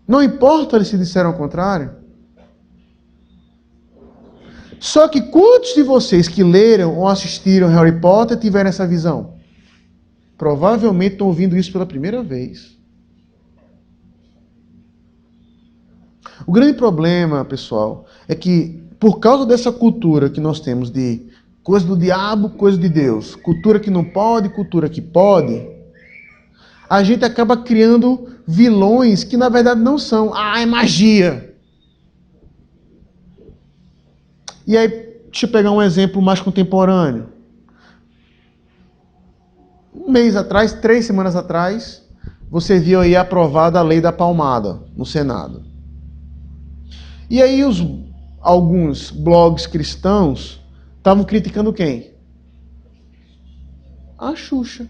Não importa se disseram o contrário. Só que quantos de vocês que leram ou assistiram Harry Potter tiveram essa visão? Provavelmente estão ouvindo isso pela primeira vez. O grande problema, pessoal, é que por causa dessa cultura que nós temos de coisa do diabo, coisa de Deus, cultura que não pode, cultura que pode, a gente acaba criando vilões que na verdade não são. Ah, é magia. E aí, deixa eu pegar um exemplo mais contemporâneo. Um mês atrás, 3 semanas atrás, você viu aí aprovada a lei da palmada no Senado. E aí alguns blogs cristãos estavam criticando quem? A Xuxa.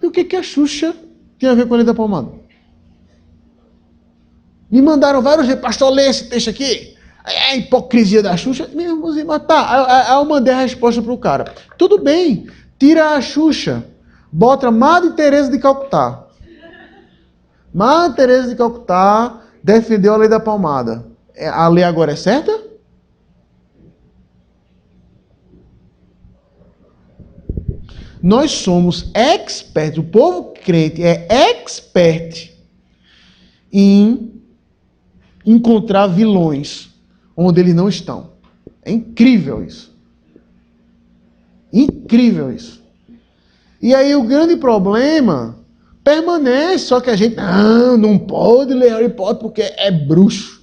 E o que a Xuxa tem a ver com a lei da palmada? Me mandaram vários vezes, pastor, lê esse texto aqui. É a hipocrisia da Xuxa. Mas tá, aí eu mandei a resposta pro cara. Tudo bem, tira a Xuxa, bota Madre Teresa de Calcutá. Madre Teresa de Calcutá defendeu a lei da palmada. A lei agora é certa? Nós somos experts, o povo crente é expert em encontrar vilões onde eles não estão. É incrível isso. Incrível isso. E aí o grande problema permanece, só que a gente não pode ler Harry Potter porque é bruxo.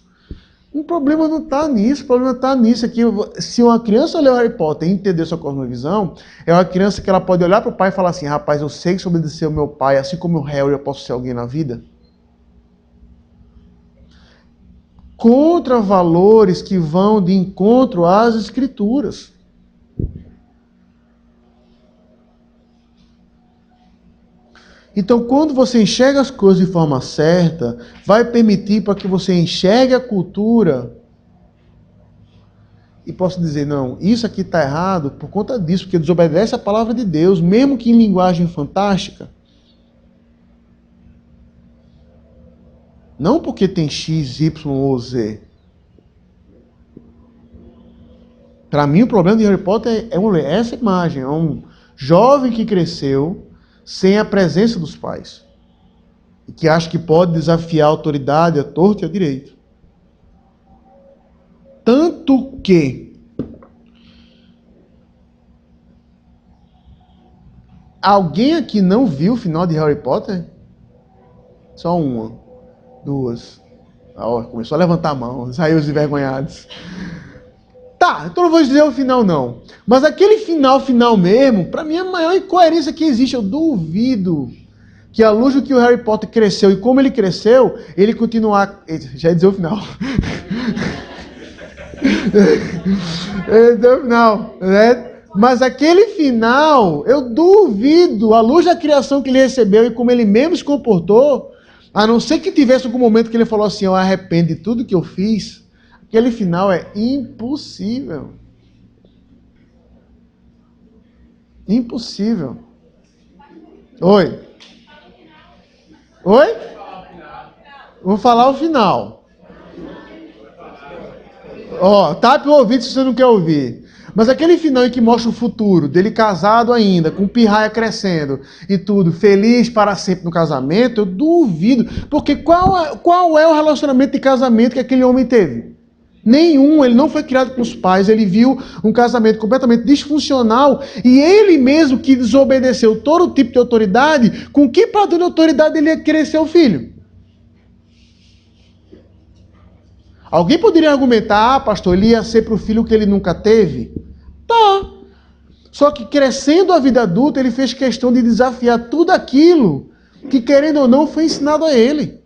O problema não está nisso, o problema está nisso aqui. Se uma criança ler Harry Potter e entender sua cosmovisão, é uma criança que ela pode olhar para o pai e falar assim, rapaz, eu sei que se obedecer ao meu pai, assim como o Harry, eu posso ser alguém na vida. Contra valores que vão de encontro às Escrituras. Então, quando você enxerga as coisas de forma certa, vai permitir para que você enxergue a cultura e possa dizer, não, isso aqui está errado por conta disso, porque desobedece a palavra de Deus, mesmo que em linguagem fantástica. Não porque tem X, Y ou Z. Para mim, o problema de Harry Potter é essa imagem. É um jovem que cresceu sem a presença dos pais. E que acha que pode desafiar a autoridade, a torto e a direito. Tanto que alguém aqui não viu o final de Harry Potter? Só uma, duas. Começou a levantar a mão, saiu os envergonhados. Tá, então não vou dizer o final não. Mas aquele final mesmo, pra mim é a maior incoerência que existe. Eu duvido que à luz do que o Harry Potter cresceu e como ele cresceu, ele continuar... Já ia dizer o final. Não, né? Mas aquele final, eu duvido, à luz da criação que ele recebeu e como ele mesmo se comportou, a não ser que tivesse algum momento que ele falou assim, eu arrependo de tudo que eu fiz, aquele final é impossível. Impossível. Oi? Oi? Vou falar o final. Tape o ouvido se você não quer ouvir. Mas aquele final em que mostra o futuro, dele casado ainda, com pirraia crescendo e tudo, feliz para sempre no casamento, eu duvido. Porque qual é o relacionamento de casamento que aquele homem teve? Nenhum, ele não foi criado com os pais, ele viu um casamento completamente disfuncional e ele mesmo que desobedeceu todo tipo de autoridade, com que padrão de autoridade ele ia querer ser o filho? Alguém poderia argumentar, pastor, ele ia ser para o filho que ele nunca teve? Tá. Só que crescendo a vida adulta, ele fez questão de desafiar tudo aquilo que, querendo ou não, foi ensinado a ele.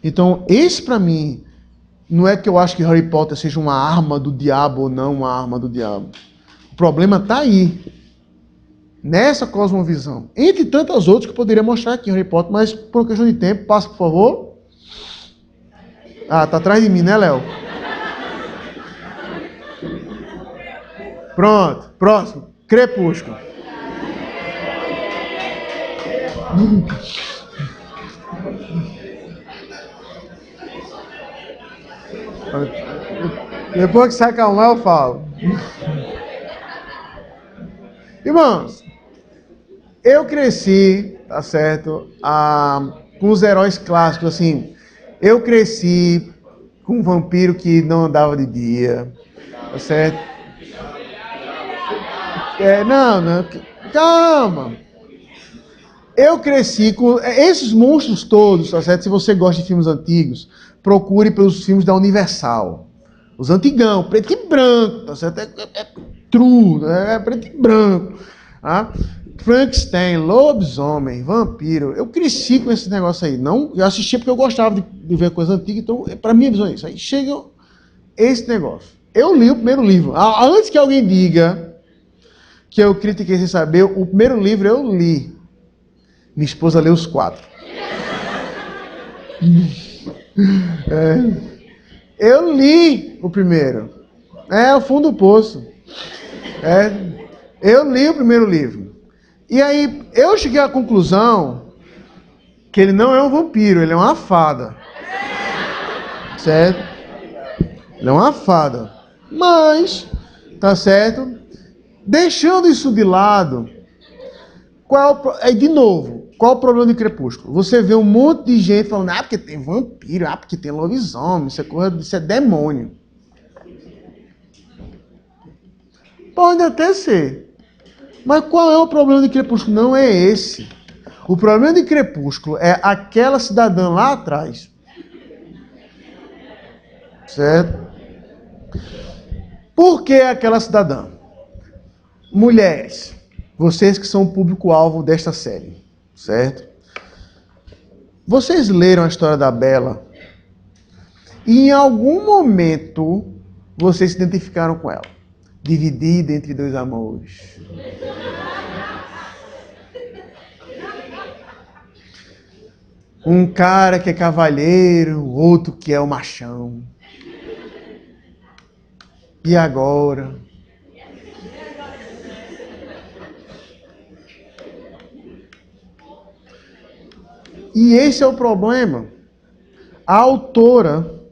Então, esse para mim, não é que eu acho que Harry Potter seja uma arma do diabo ou não uma arma do diabo. O problema está aí. Nessa cosmovisão. Entre tantas outras que eu poderia mostrar aqui em Harry Potter, mas por questão de tempo, passa, por favor. Tá atrás de mim, né, Léo? Pronto, próximo. Crepúsculo. Depois que se acalmar, eu falo. Irmãos, eu cresci, tá certo, com os heróis clássicos, assim. Eu cresci com um vampiro que não andava de dia, tá certo? Não, calma. Eu cresci com esses monstros todos, tá certo? Se você gosta de filmes antigos, procure pelos filmes da Universal. Os antigão, preto e branco, tá certo? É true, é preto e branco. Tá? Frankenstein, lobisomem, vampiro. Eu cresci com esse negócio aí. Não, eu assistia porque eu gostava de ver coisa antiga, então, para mim, a visão é isso. Aí chega esse negócio. Eu li o primeiro livro. Antes que alguém diga que eu critiquei sem saber, o primeiro livro eu li. Minha esposa leu os 4. Eu li o primeiro. O fundo do poço. Eu li o primeiro livro. E aí, eu cheguei à conclusão que ele não é um vampiro, ele é uma fada. Certo? Ele é uma fada. Mas, tá certo? Deixando isso de lado, de novo, qual o problema de Crepúsculo? Você vê um monte de gente falando, porque tem vampiro, porque tem lobisomem, isso é demônio. Pode até ser. Mas qual é o problema de Crepúsculo? Não é esse. O problema de Crepúsculo é aquela cidadã lá atrás. Certo? Por que aquela cidadã? Mulheres, vocês que são o público-alvo desta série, certo? Vocês leram a história da Bella e em algum momento vocês se identificaram com ela. Dividida entre dois amores. Um cara que é cavalheiro, outro que é o machão. E agora? E esse é o problema. A autora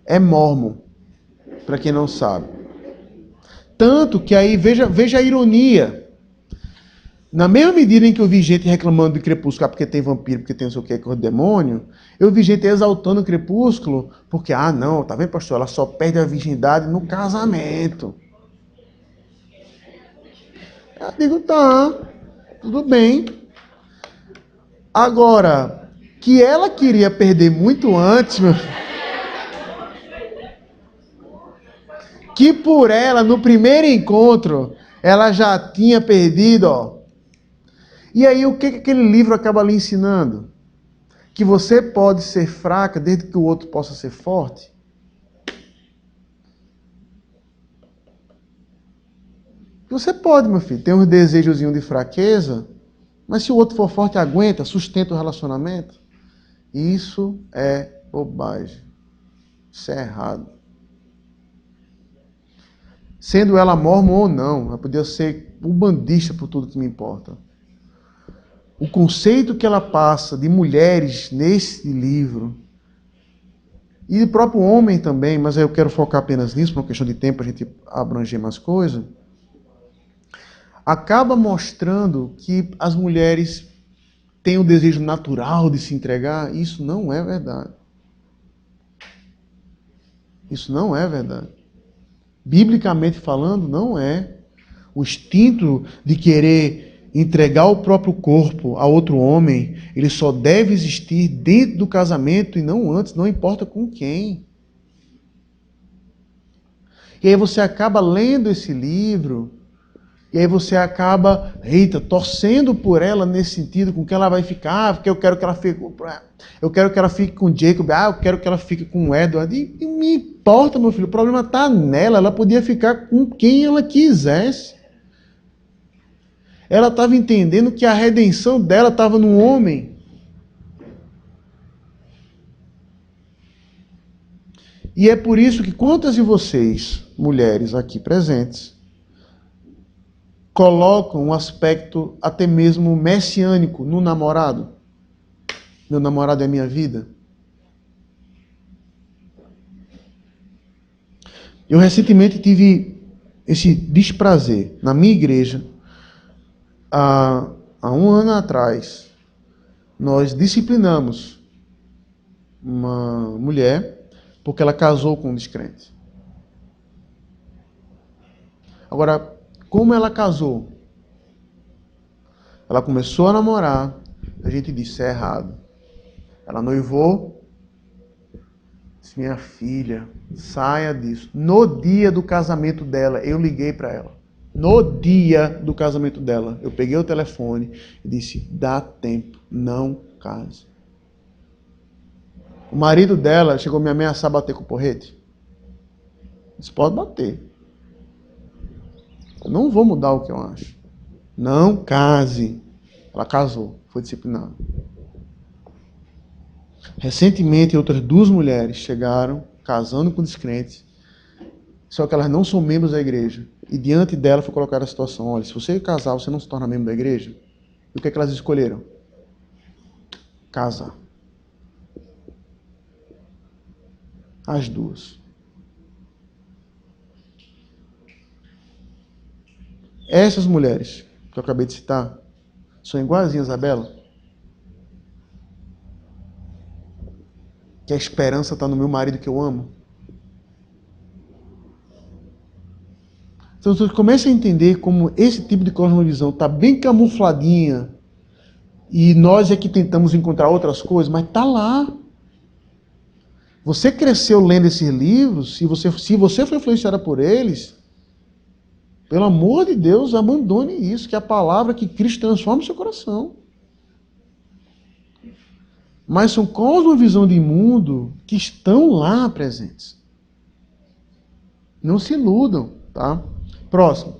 é mórmon, para quem não sabe. Tanto que aí, veja a ironia. Na mesma medida em que eu vi gente reclamando de Crepúsculo, porque tem vampiro, porque tem não sei o que, com o demônio, eu vi gente exaltando o Crepúsculo, porque, não, tá vendo, pastor? Ela só perde a virgindade no casamento. Eu digo, tá, tudo bem. Agora, que ela queria perder muito antes, meu filho, que por ela, no primeiro encontro, ela já tinha perdido, ó. E aí, o que aquele livro acaba lhe ensinando? Que você pode ser fraca desde que o outro possa ser forte? Você pode, meu filho, ter um desejozinho de fraqueza, mas se o outro for forte, aguenta, sustenta o relacionamento. Isso é bobagem. Isso é errado. Sendo ela mórmon ou não, ela podia ser umbandista por tudo que me importa. O conceito que ela passa de mulheres nesse livro, e do próprio homem também, mas eu quero focar apenas nisso, por uma questão de tempo, a gente abranger mais coisas, acaba mostrando que as mulheres têm o desejo natural de se entregar. Isso não é verdade. Isso não é verdade. Biblicamente falando, não é. O instinto de querer entregar o próprio corpo a outro homem, ele só deve existir dentro do casamento e não antes, não importa com quem. E aí você acaba lendo esse livro, e aí você acaba, torcendo por ela nesse sentido, com que ela vai ficar, porque eu quero que ela fique com o Jacob, eu quero que ela fique com o Edward. E me importa, meu filho, o problema está nela, ela podia ficar com quem ela quisesse. Ela estava entendendo que a redenção dela estava no homem. E é por isso que quantas de vocês, mulheres aqui presentes, colocam um aspecto até mesmo messiânico no namorado? Meu namorado é minha vida. Eu recentemente tive esse desprazer na minha igreja. Há um ano atrás, nós disciplinamos uma mulher Porque ela casou com um descrente. Agora, como ela casou? Ela começou a namorar, a gente disse, é errado. Ela noivou, disse, minha filha, saia disso. No dia do casamento dela, eu liguei para ela. No dia do casamento dela, eu peguei o telefone e disse, dá tempo, não case. O marido dela chegou a me ameaçar bater com o porrete. Disse, pode bater. Eu não vou mudar o que eu acho. Não case. Ela casou, foi disciplinada. Recentemente, outras 2 mulheres chegaram, casando com descrentes, só que elas não são membros da igreja. E diante dela foi colocada a situação, olha, se você casar, você não se torna membro da igreja. E o que é que elas escolheram? Casar. As 2. Essas mulheres que eu acabei de citar são iguaizinhas a Bela? Que a esperança está no meu marido que eu amo? Então você começa a entender como esse tipo de cosmovisão está bem camufladinha e nós é que tentamos encontrar outras coisas, mas está lá. Você cresceu lendo esses livros, se você foi influenciada por eles, pelo amor de Deus, abandone isso, que é a palavra que Cristo transforma o seu coração. Mas são cosmovisão de mundo que estão lá presentes. Não se iludam, tá? Próximo.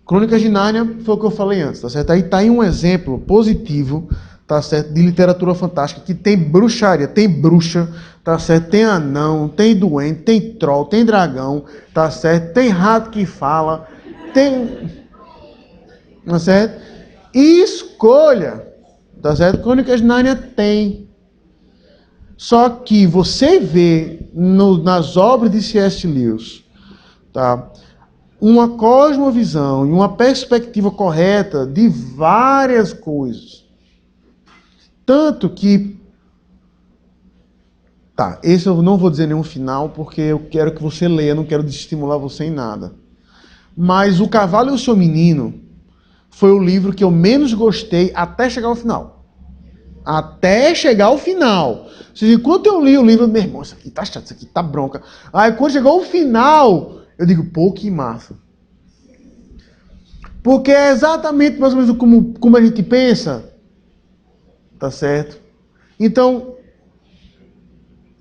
Crônicas de Nárnia foi o que eu falei antes, tá certo? Aí tá aí um exemplo positivo, tá certo? De literatura fantástica, que tem bruxaria, tem bruxa, tá certo? Tem anão, tem doente, tem troll, tem dragão, tá certo? Tem rato que fala, tem... Tá certo? Escolha, tá certo? Crônicas de Nárnia tem. Só que você vê nas obras de C.S. Lewis, tá? Uma cosmovisão e uma perspectiva correta de várias coisas. Tanto que... Tá, esse eu não vou dizer nenhum final, porque eu quero que você leia, não quero desestimular você em nada. Mas O Cavalo e o Seu Menino foi o livro que eu menos gostei até chegar ao final. Até chegar ao final. Ou seja, enquanto eu li o livro, meu irmão, isso aqui tá chato, isso aqui tá bronca. Aí quando chegou o final, eu digo, pô, que massa. Porque é exatamente mais ou menos como a gente pensa. Tá certo? Então,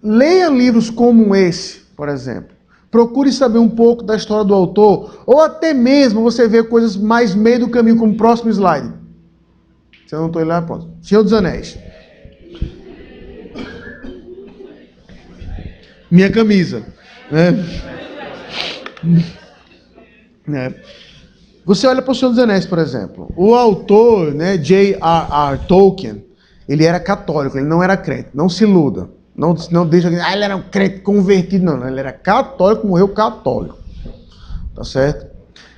leia livros como esse, por exemplo. Procure saber um pouco da história do autor, ou até mesmo você vê coisas mais meio do caminho, como o próximo slide. Se eu não estou lá, pronto. Senhor dos Anéis. Minha camisa. Né? Você olha para o Senhor dos Anéis, por exemplo. O autor, né, J.R.R. Tolkien, ele era católico, ele não era crente. Não se iluda. Não deixa alguém... ele era um crente convertido. Não, ele era católico, morreu católico. Tá certo?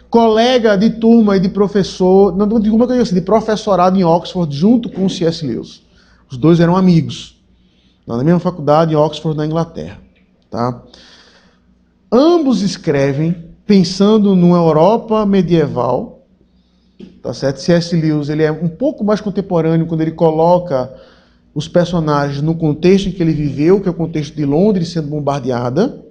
Colega de turma e de professor... Não digo como é que eu disse, de professorado em Oxford, junto com o C.S. Lewis. Os dois eram amigos. Na mesma faculdade, em Oxford, na Inglaterra. Tá? Ambos escrevem pensando numa Europa medieval. Tá certo? C.S. Lewis, ele é um pouco mais contemporâneo quando ele coloca os personagens no contexto em que ele viveu, que é o contexto de Londres sendo bombardeada,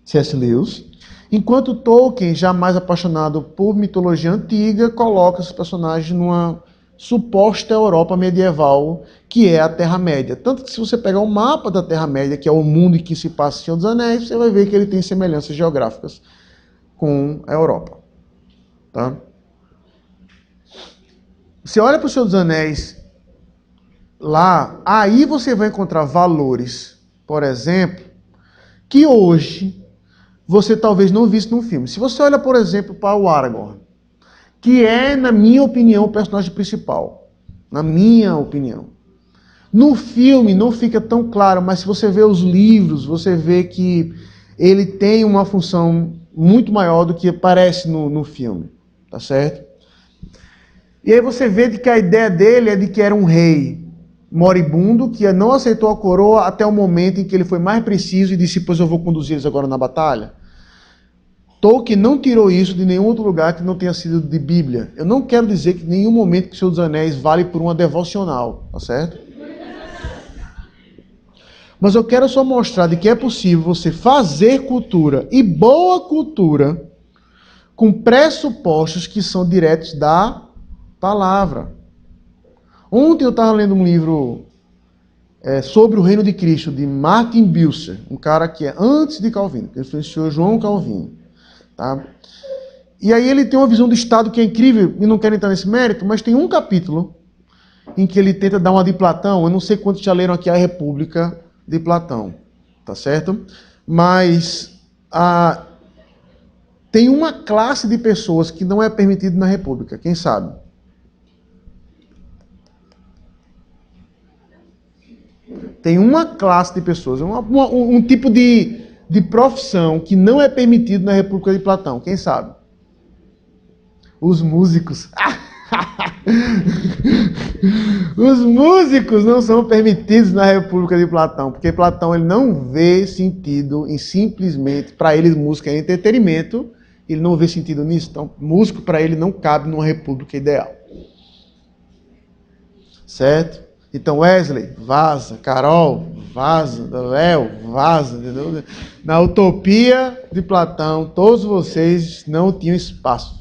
C.S. Lewis, enquanto Tolkien, já mais apaixonado por mitologia antiga, coloca esses personagens numa suposta Europa medieval, que é a Terra-média. Tanto que se você pegar o mapa da Terra-média, que é o mundo em que se passa o Senhor dos Anéis, você vai ver que ele tem semelhanças geográficas com a Europa. Tá? Você olha para o Senhor dos Anéis lá, aí você vai encontrar valores, por exemplo, que hoje você talvez não visse num filme. Se você olha, por exemplo, para o Aragorn, que é, na minha opinião, o personagem principal. Na minha opinião. No filme não fica tão claro, mas se você vê os livros, você vê que ele tem uma função muito maior do que aparece no filme. Tá certo? E aí você vê que a ideia dele é de que era um rei. moribundo que não aceitou a coroa até o momento em que ele foi mais preciso e disse, pois eu vou conduzir eles agora na batalha. Tolkien não tirou isso de nenhum outro lugar que não tenha sido de Bíblia. Eu não quero dizer que em nenhum momento que o Senhor dos Anéis vale por uma devocional, tá certo? Mas eu quero só mostrar de que é possível você fazer cultura, e boa cultura, com pressupostos que são diretos da palavra. Ontem eu estava lendo um livro sobre o reino de Cristo, de Martin Bucer, um cara que é antes de Calvino, que influenciou João Calvino. Tá? E aí ele tem uma visão do Estado que é incrível, e não quero entrar nesse mérito, mas tem um capítulo em que ele tenta dar uma de Platão. Eu não sei quantos já leram aqui a República de Platão, tá certo? Mas tem uma classe de pessoas que não é permitido na República, quem sabe? Tem uma classe de pessoas, um tipo de profissão que não é permitido na República de Platão, quem sabe? Os músicos. Os músicos não são permitidos na República de Platão, porque Platão ele não vê sentido em simplesmente, para ele música é entretenimento, ele não vê sentido nisso, então músico para ele não cabe numa república ideal. Certo? Então Wesley, vaza, Carol, vaza, Léo, vaza, entendeu? Na utopia de Platão, todos vocês não tinham espaço.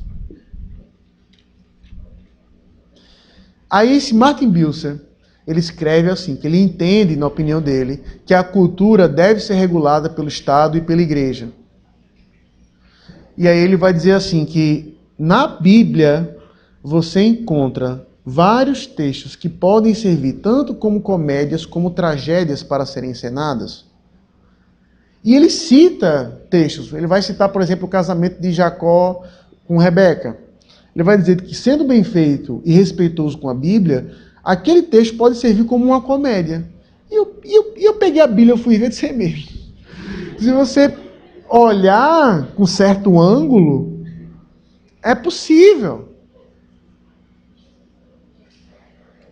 Aí esse Martin Bucer, ele escreve assim, que ele entende, na opinião dele, que a cultura deve ser regulada pelo Estado e pela Igreja. E aí ele vai dizer assim, que na Bíblia você encontra vários textos que podem servir tanto como comédias como tragédias para serem encenadas. E ele cita textos, ele vai citar, por exemplo, o casamento de Jacó com Rebeca. Ele vai dizer que, sendo bem feito e respeitoso com a Bíblia, aquele texto pode servir como uma comédia. E eu peguei a Bíblia e fui ver de ser mesmo. Se você olhar com certo ângulo, é possível.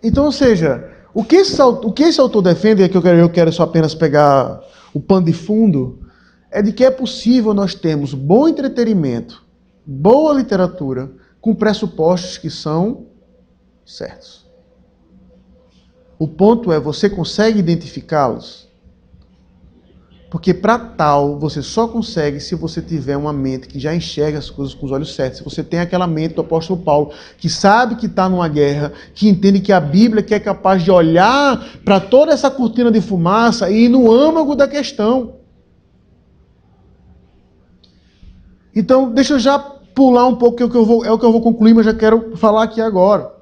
Então, ou seja, o que esse autor defende, é que eu quero só apenas pegar o pano de fundo, é de que é possível nós termos bom entretenimento, boa literatura, com pressupostos que são certos. O ponto é, você consegue identificá-los? Porque para tal, você só consegue se você tiver uma mente que já enxerga as coisas com os olhos certos. Se você tem aquela mente do apóstolo Paulo, que sabe que está numa guerra, que entende que a Bíblia que é capaz de olhar para toda essa cortina de fumaça e ir no âmago da questão. Então, deixa eu já pular um pouco, que é o que eu vou concluir, mas já quero falar aqui agora.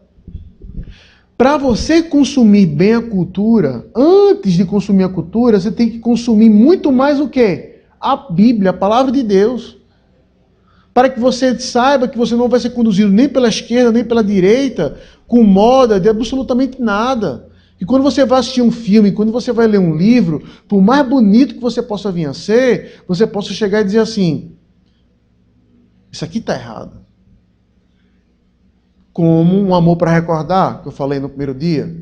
Para você consumir bem a cultura, antes de consumir a cultura, você tem que consumir muito mais o quê? A Bíblia, a palavra de Deus. Para que você saiba que você não vai ser conduzido nem pela esquerda, nem pela direita, com moda de absolutamente nada. E quando você vai assistir um filme, quando você vai ler um livro, por mais bonito que você possa vir a ser, você possa chegar e dizer assim, isso aqui está errado. Como um amor para recordar, que eu falei no primeiro dia.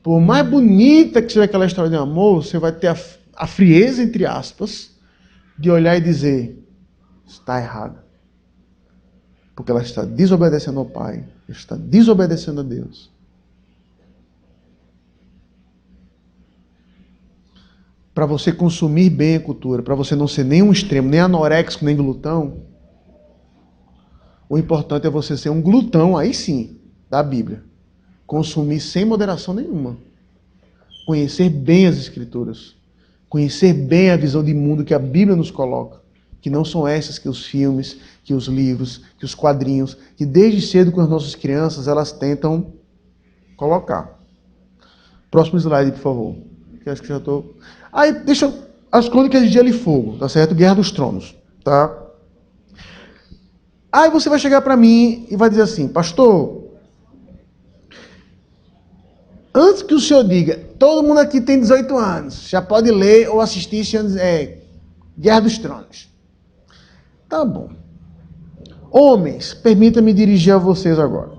Por mais bonita que seja aquela história de amor, você vai ter a frieza, entre aspas, de olhar e dizer, está errado. Porque ela está desobedecendo ao Pai, está desobedecendo a Deus. Para você consumir bem a cultura, para você não ser nem um extremo, nem anoréxico, nem glutão, o importante é você ser um glutão, aí sim, da Bíblia. Consumir sem moderação nenhuma. Conhecer bem as Escrituras. Conhecer bem a visão de mundo que a Bíblia nos coloca. Que não são essas que os filmes, que os livros, que os quadrinhos, que desde cedo com as nossas crianças elas tentam colocar. Próximo slide, por favor. Que acho que já estou... Aí, deixa as Crônicas de Gelo e Fogo, tá certo? Guerra dos Tronos, tá? Aí você vai chegar para mim e vai dizer assim, pastor, antes que o senhor diga, todo mundo aqui tem 18 anos, já pode ler ou assistir Guerra dos Tronos. Tá bom. Homens, permita-me dirigir a vocês agora,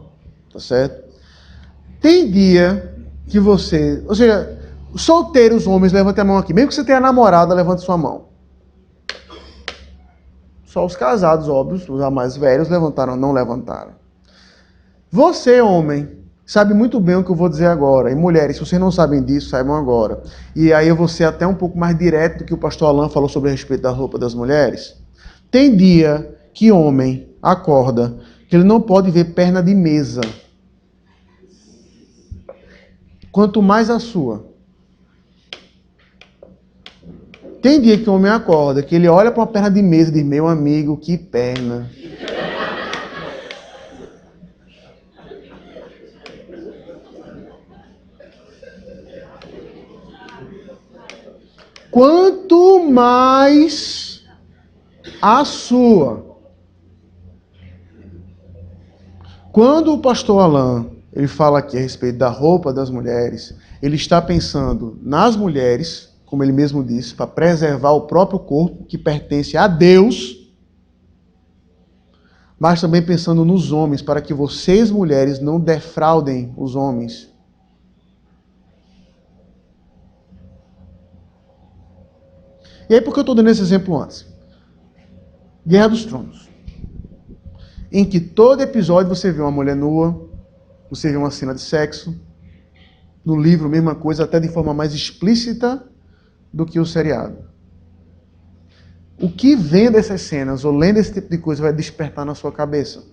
tá certo? Tem dia que você... Ou seja, solteiros homens, levante a mão aqui. Mesmo que você tenha namorada, levante sua mão. Só os casados, óbvios, os mais velhos, levantaram, não levantaram. Você, homem, sabe muito bem o que eu vou dizer agora. E mulheres, se vocês não sabem disso, saibam agora. E aí eu vou ser até um pouco mais direto do que o pastor Alan falou sobre a respeito da roupa das mulheres. Tem dia que homem acorda que ele não pode ver perna de mesa. Quanto mais a sua. Tem dia que o homem acorda, que ele olha para uma perna de mesa e diz, meu amigo, que perna. Quanto mais a sua. Quando o pastor Alan, ele fala aqui a respeito da roupa das mulheres, ele está pensando nas mulheres, como ele mesmo disse, para preservar o próprio corpo que pertence a Deus, mas também pensando nos homens, para que vocês, mulheres, não defraudem os homens. E aí, por que eu estou dando esse exemplo antes? Guerra dos Tronos. Em que todo episódio você vê uma mulher nua, você vê uma cena de sexo. No livro, mesma coisa, até de forma mais explícita do que o seriado. O que vendo essas cenas ou lendo esse tipo de coisa vai despertar na sua cabeça?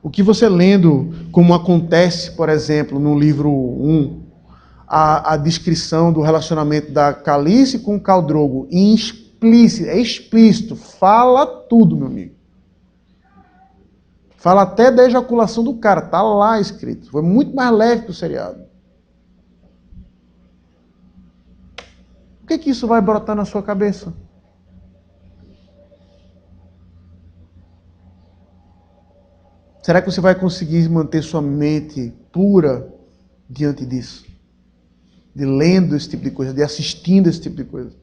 O que você lendo, como acontece, por exemplo, no livro 1, a descrição do relacionamento da Khaleesi com o Khal Drogo, é explícito, fala tudo, meu amigo. Fala até da ejaculação do cara, tá lá escrito. Foi muito mais leve que o seriado. O que isso vai brotar na sua cabeça? Será que você vai conseguir manter sua mente pura diante disso? De lendo esse tipo de coisa, de assistindo esse tipo de coisa?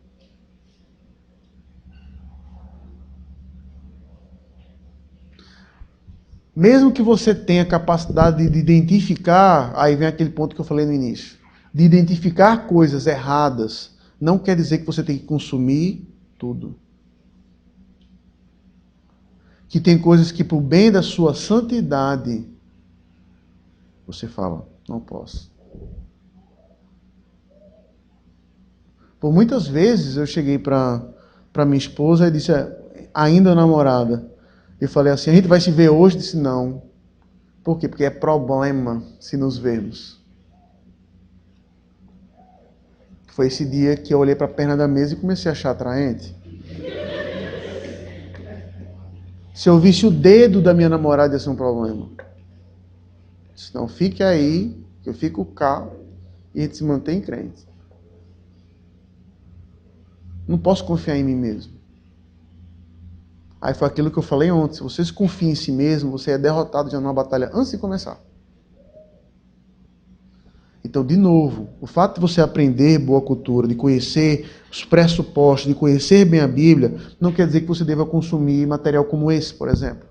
Mesmo que você tenha capacidade de identificar, aí vem aquele ponto que eu falei no início, de identificar coisas erradas, não quer dizer que você tem que consumir tudo. Que tem coisas que, por bem da sua santidade, você fala, não posso. Por muitas vezes eu cheguei para minha esposa e disse, ainda namorada, eu falei assim, a gente vai se ver hoje? Disse, não. Por quê? Porque é problema se nos vermos. Foi esse dia que eu olhei para a perna da mesa e comecei a achar atraente. Se eu visse o dedo da minha namorada, ia ser um problema. Disse, não, fique aí, que eu fico cá e a gente se mantém crente. Não posso confiar em mim mesmo. Aí foi aquilo que eu falei ontem. Se você se confia em si mesmo, você é derrotado já numa batalha antes de começar. Então, de novo, o fato de você aprender boa cultura, de conhecer os pressupostos, de conhecer bem a Bíblia, não quer dizer que você deva consumir material como esse, por exemplo.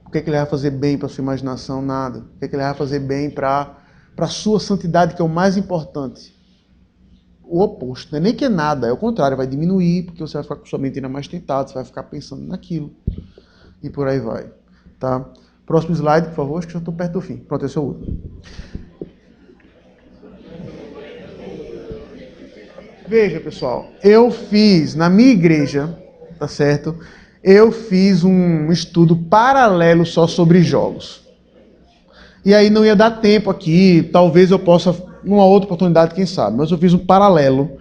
O que é que ele vai fazer bem para a sua imaginação? Nada. O que é que ele vai fazer bem para a sua santidade, que é o mais importante? O oposto, não é nem que é nada, é o contrário, vai diminuir, porque você vai ficar com sua mente ainda mais tentada, você vai ficar pensando naquilo. E por aí vai. Tá? Próximo slide, por favor, acho que já estou perto do fim. Pronto, esse é o último. Veja, pessoal, eu fiz, na minha igreja, tá certo? Eu fiz um estudo paralelo só sobre jogos. E aí não ia dar tempo aqui, talvez eu possa, numa outra oportunidade, quem sabe, mas eu fiz um paralelo,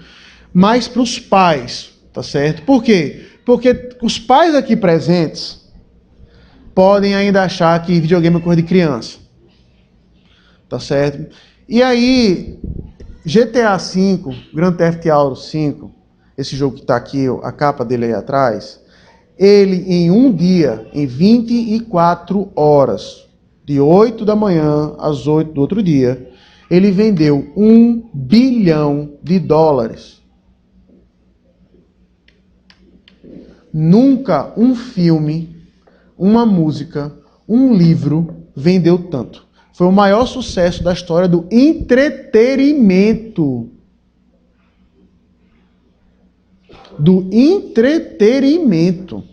mais para os pais, tá certo? Por quê? Porque os pais aqui presentes podem ainda achar que videogame é coisa de criança, tá certo? E aí, GTA V, Grand Theft Auto V, esse jogo que está aqui, a capa dele aí atrás, ele em um dia, em 24 horas, de 8 da manhã às 8 do outro dia, ele vendeu $1 bilhão. Nunca um filme uma música, um livro vendeu tanto. Foi o maior sucesso da história do entretenimento. Do entretenimento.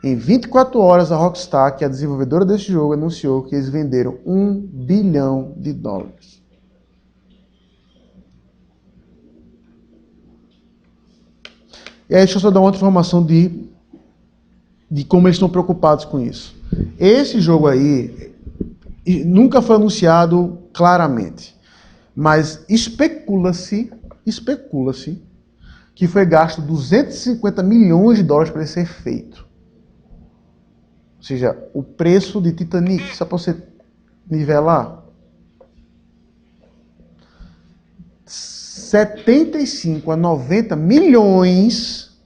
Em 24 horas, a Rockstar, que é a desenvolvedora desse jogo, anunciou que eles venderam $1 bilhão. E aí, deixa eu só dar uma outra informação de como eles estão preocupados com isso. Esse jogo aí nunca foi anunciado claramente, mas especula-se que foi gasto $250 milhões para ele ser feito. Ou seja, o preço de Titanic, só para você nivelar, 75 a 90 milhões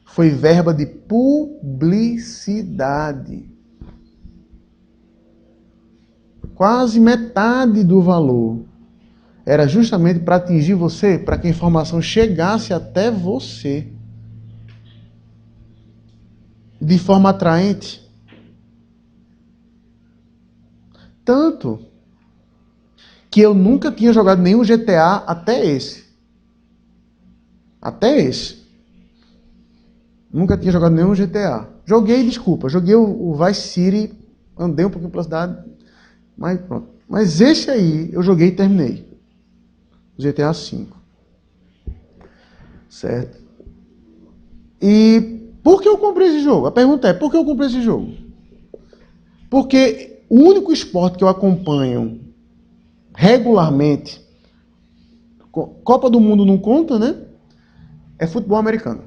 foi verba de publicidade. Quase metade do valor era justamente para atingir você, para que a informação chegasse até você de forma atraente. Tanto que eu nunca tinha jogado nenhum GTA até esse. Nunca tinha jogado nenhum GTA. Joguei o Vice City, andei um pouquinho pela cidade, mas pronto. Mas esse aí eu joguei e terminei. O GTA V. Certo? E por que eu comprei esse jogo? A pergunta é, por que eu comprei esse jogo? Porque o único esporte que eu acompanho regularmente, Copa do Mundo não conta, né? É futebol americano.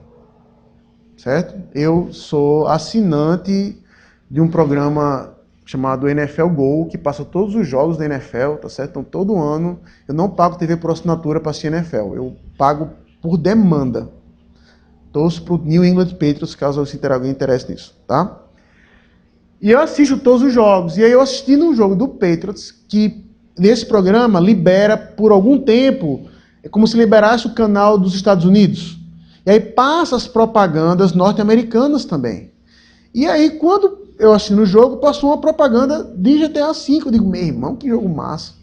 Certo? Eu sou assinante de um programa chamado NFL Go, que passa todos os jogos da NFL, tá certo? Então, todo ano, eu não pago TV por assinatura para assistir NFL. Eu pago por demanda. Torço pro New England Patriots, caso alguém interesse nisso, tá? E eu assisto todos os jogos. E aí eu assisti num jogo do Patriots, que nesse programa libera por algum tempo, é como se liberasse o canal dos Estados Unidos. E aí passa as propagandas norte-americanas também. E aí, quando eu assino o jogo, passou uma propaganda de GTA V. Eu digo, meu irmão, que jogo massa.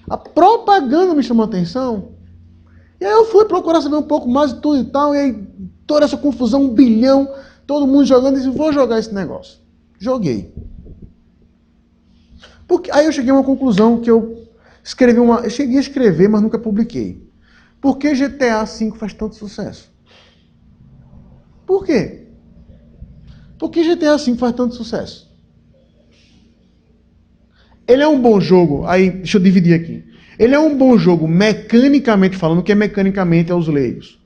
A propaganda me chamou a atenção. E aí eu fui procurar saber um pouco mais de tudo e tal. E aí, toda essa confusão, 1 bilhão, todo mundo jogando. E disse, vou jogar esse negócio. Joguei. Aí eu cheguei a uma conclusão que eu cheguei a escrever, mas nunca publiquei. Por que GTA V faz tanto sucesso? Por quê? Por que GTA V faz tanto sucesso? Ele é um bom jogo, aí deixa eu dividir aqui. Ele é um bom jogo mecanicamente falando, que é mecanicamente aos leigos.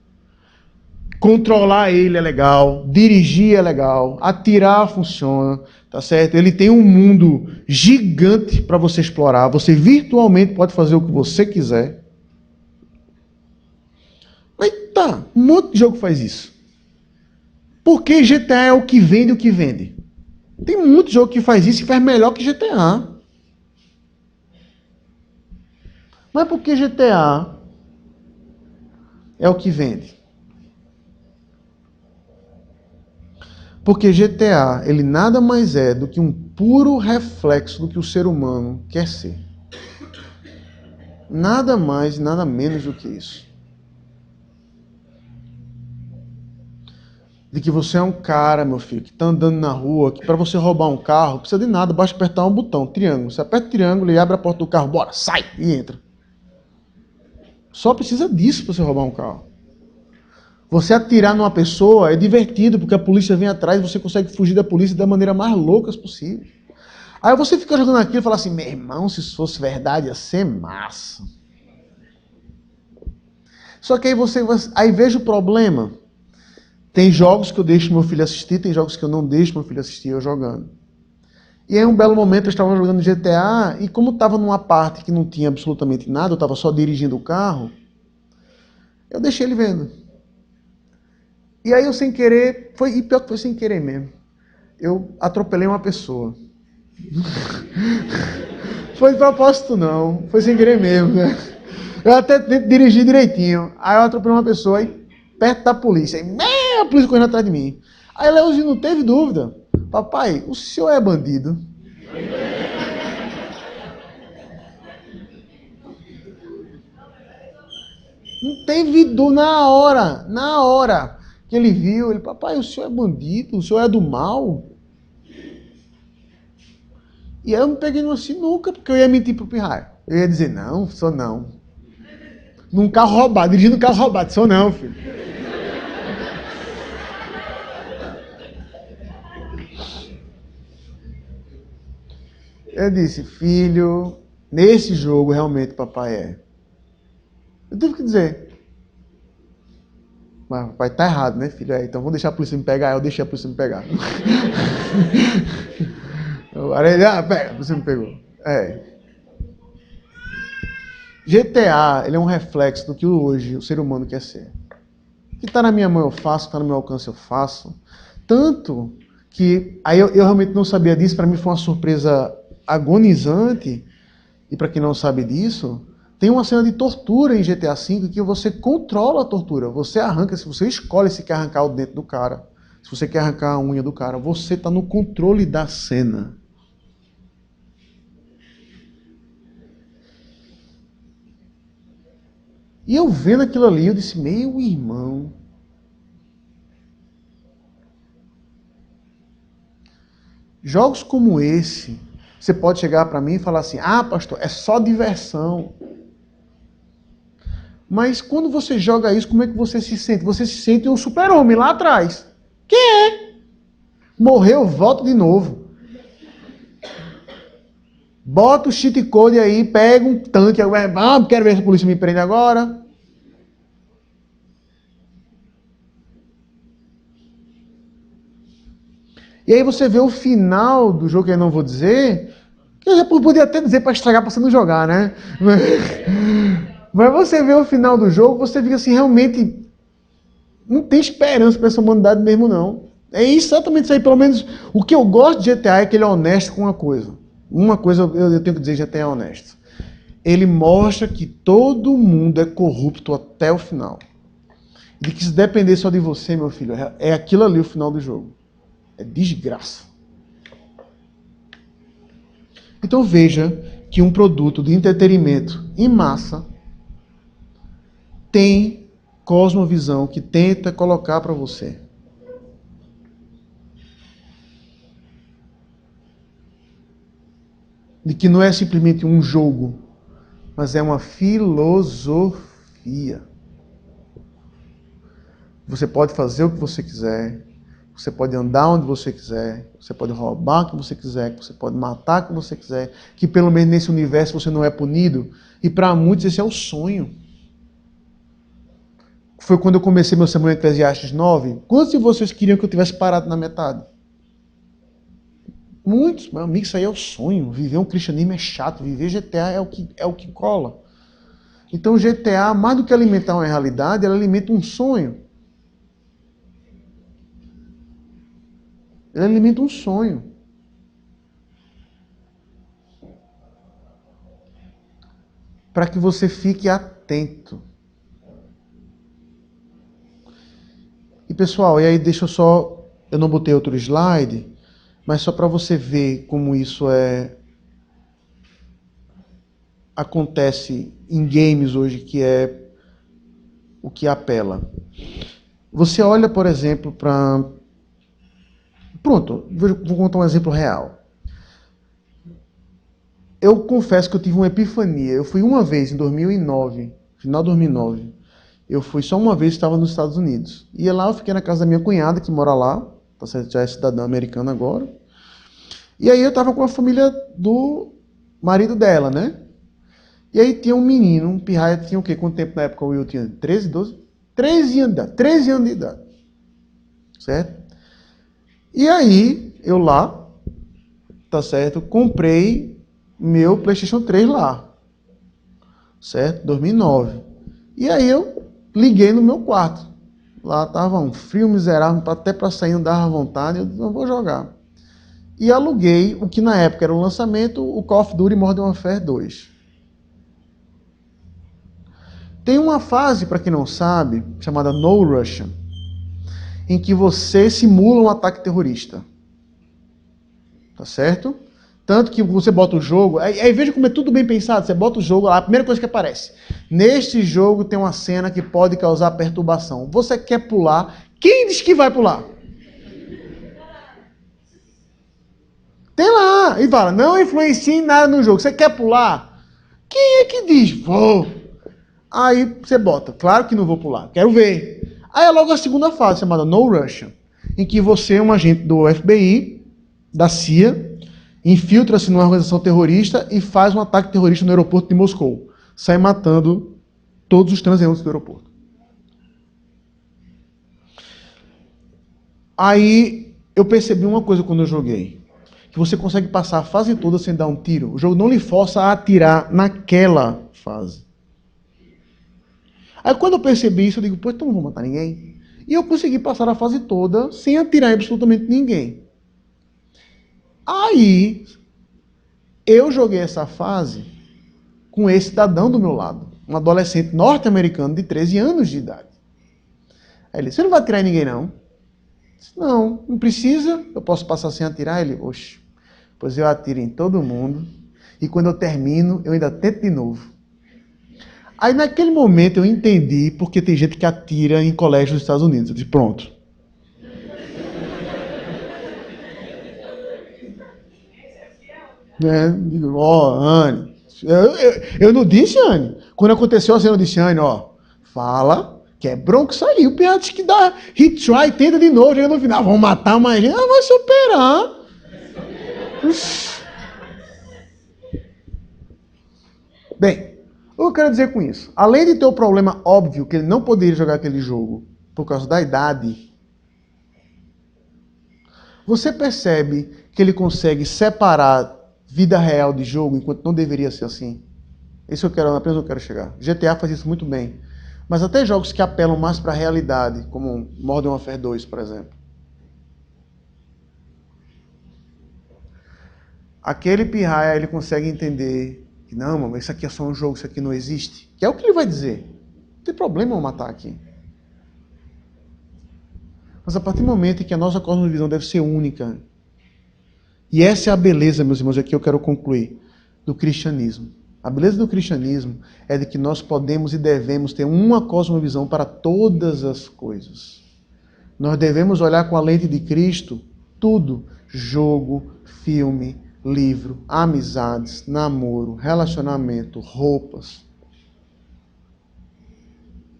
Controlar ele é legal, dirigir é legal, atirar funciona, tá certo? Ele tem um mundo gigante para você explorar, você virtualmente pode fazer o que você quiser. Mas tá, um monte de jogo faz isso. Por que GTA é o que vende? Tem muito jogo que faz isso e faz melhor que GTA. Mas por que GTA é o que vende? Porque GTA, ele nada mais é do que um puro reflexo do que o ser humano quer ser. Nada mais, nada menos do que isso. De que você é um cara, meu filho, que está andando na rua, que para você roubar um carro, não precisa de nada, basta apertar um botão, triângulo. Você aperta o triângulo e abre a porta do carro, bora, sai e entra. Só precisa disso para você roubar um carro. Você atirar numa pessoa é divertido, porque a polícia vem atrás e você consegue fugir da polícia da maneira mais louca possível. Aí você fica jogando aquilo e fala assim, meu irmão, se isso fosse verdade, ia ser massa. Só que aí veja o problema. Tem jogos que eu deixo meu filho assistir, tem jogos que eu não deixo meu filho assistir, eu jogando. E aí um belo momento eu estava jogando GTA, e como estava numa parte que não tinha absolutamente nada, eu estava só dirigindo o carro, eu deixei ele vendo. E aí eu sem querer, e pior que foi sem querer mesmo, eu atropelei uma pessoa. Foi de propósito não, foi sem querer mesmo, né? Eu até dirigi direitinho, aí eu atropelei uma pessoa, perto da polícia, a polícia correndo atrás de mim. Aí Leozinho não teve dúvida. Papai, o senhor é bandido? Não teve dúvida na hora que ele viu, ele, papai, o senhor é bandido, o senhor é do mal. E aí eu me peguei numa sinuca, porque eu ia mentir pro pirraia. Eu ia dizer, não, sou não. Num carro roubado, dirigindo um carro roubado, sou não, filho. Eu disse, filho, nesse jogo realmente papai é. Eu tive que dizer. Mas papai tá errado, né, filho? Então vamos deixar a polícia me pegar. Eu deixei a polícia me pegar. Agora ele, pega, a polícia me pegou. GTA, ele é um reflexo do que hoje o ser humano quer ser. O que está na minha mão eu faço, o que está no meu alcance eu faço. Tanto que, aí eu realmente não sabia disso, para mim foi uma surpresa agonizante, e para quem não sabe disso, tem uma cena de tortura em GTA V que você controla a tortura, você arranca, se você escolhe se quer arrancar o dente do cara, se você quer arrancar a unha do cara, você está no controle da cena. E eu vendo aquilo ali, eu disse, meu irmão, jogos como esse, você pode chegar para mim e falar assim, pastor, é só diversão. Mas quando você joga isso, como é que você se sente? Você se sente um super-homem lá atrás. Que é? Morreu, volta de novo. Bota o cheat code aí, pega um tanque, quero ver se a polícia me prende agora. E aí você vê o final do jogo, que eu não vou dizer, que eu já podia até dizer para estragar para você não jogar, né? Mas você vê o final do jogo, você fica assim, realmente, não tem esperança para essa humanidade mesmo, não. É exatamente isso aí, pelo menos o que eu gosto de GTA é que ele é honesto com uma coisa. Uma coisa eu tenho que dizer, GTA é honesto. Ele mostra que todo mundo é corrupto até o final. E que se depender só de você, meu filho, é aquilo ali o final do jogo. É desgraça. Então veja que um produto de entretenimento em massa tem cosmovisão que tenta colocar para você. De que não é simplesmente um jogo, mas é uma filosofia. Você pode fazer o que você quiser, você pode andar onde você quiser, você pode roubar o que você quiser, você pode matar o que você quiser, que pelo menos nesse universo você não é punido. E para muitos esse é o sonho. Foi quando eu comecei meu sermão em Eclesiastes 9. Quantos de vocês queriam que eu tivesse parado na metade? Muitos, meu amigo, isso aí é o sonho. Viver um cristianismo é chato, viver GTA é o que cola. Então GTA, mais do que alimentar uma realidade, ela alimenta um sonho. Ele alimenta um sonho. Para que você fique atento. E pessoal, e aí deixa eu só... Eu não botei outro slide, mas só para você ver como isso acontece em games hoje, que é o que apela. Você olha, por exemplo, para... Pronto, vou contar um exemplo real. Eu confesso que eu tive uma epifania. Eu fui uma vez em 2009, final de 2009. Eu fui só uma vez, estava nos Estados Unidos. E lá eu fiquei na casa da minha cunhada, que mora lá, tá certo? Já é cidadã americana agora. E aí eu estava com a família do marido dela, né? E aí tinha um menino, um pirraia, tinha o quê? Quanto tempo na época o Will tinha? 13, 12? 13 anos de idade. 13 anos de idade. Certo? E aí, eu lá, tá certo? Comprei meu PlayStation 3 lá. Certo? 2009. E aí eu liguei no meu quarto. Lá tava um frio miserável, até para sair não dava vontade, eu não vou jogar. E aluguei o que na época era o lançamento, o Call of Duty Modern Warfare 2. Tem uma fase, para quem não sabe, chamada No Russian. em que você simula um ataque terrorista. Tá certo? Tanto que você bota o jogo, aí veja como é tudo bem pensado, você bota o jogo lá, a primeira coisa que aparece. Neste jogo tem uma cena que pode causar perturbação. Você quer pular, quem diz que vai pular? Tem lá, e fala, não influencia em nada no jogo, você quer pular? Quem é que diz, vou? Aí você bota, claro que não vou pular, quero ver. Aí é logo a segunda fase, chamada No Russian, em que você é um agente do FBI, da CIA, infiltra-se numa organização terrorista e faz um ataque terrorista no aeroporto de Moscou. Sai matando todos os transeuntes do aeroporto. Aí eu percebi uma coisa quando eu joguei. Que você consegue passar a fase toda sem dar um tiro. O jogo não lhe força a atirar naquela fase. Aí quando eu percebi isso, eu digo, pô, então não vou matar ninguém. E eu consegui passar a fase toda sem atirar em absolutamente ninguém. Aí, eu joguei essa fase com esse cidadão do meu lado. Um adolescente norte-americano de 13 anos de idade. Aí ele disse, você não vai atirar em ninguém, não? Eu disse, não precisa, eu posso passar sem atirar. Ele, oxe, pois eu atiro em todo mundo. E quando eu termino, eu ainda tento de novo. Aí naquele momento eu entendi porque tem gente que atira em colégios dos Estados Unidos. Eu disse, pronto. Anne, eu não disse, Anne. Quando aconteceu a cena, eu disse, Anne, fala que é bronco sair. O piada diz que dá hit try, tenta de novo, chega no final, vão matar mais gente. Vai superar. Bem, o que eu quero dizer com isso? Além de ter o problema óbvio que ele não poderia jogar aquele jogo por causa da idade, você percebe que ele consegue separar vida real de jogo, enquanto não deveria ser assim. Isso eu quero, apenas eu quero chegar. GTA faz isso muito bem. Mas até jogos que apelam mais para a realidade, como Modern Warfare 2, por exemplo. Aquele pirraia, ele consegue entender que não, mas isso aqui é só um jogo, isso aqui não existe. Que é o que ele vai dizer. Não tem problema eu matar aqui. Mas a partir do momento em que a nossa cosmovisão deve ser única, e essa é a beleza, meus irmãos, aqui eu quero concluir, do cristianismo. A beleza do cristianismo é de que nós podemos e devemos ter uma cosmovisão para todas as coisas. Nós devemos olhar com a lente de Cristo tudo. Jogo, filme, livro, amizades, namoro, relacionamento, roupas.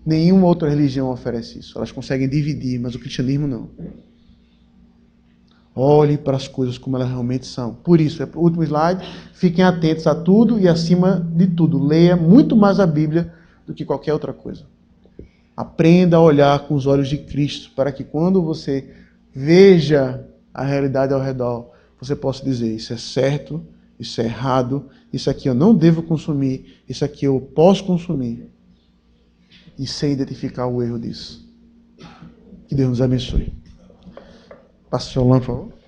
Nenhuma outra religião oferece isso. Elas conseguem dividir, mas o cristianismo não. Olhe para as coisas como elas realmente são. Por isso, o último slide, fiquem atentos a tudo e, acima de tudo, leia muito mais a Bíblia do que qualquer outra coisa. Aprenda a olhar com os olhos de Cristo, para que quando você veja a realidade ao redor, você possa dizer, isso é certo, isso é errado, isso aqui eu não devo consumir, isso aqui eu posso consumir. E sem identificar o erro disso. Que Deus nos abençoe. Pastor Orlando, por favor.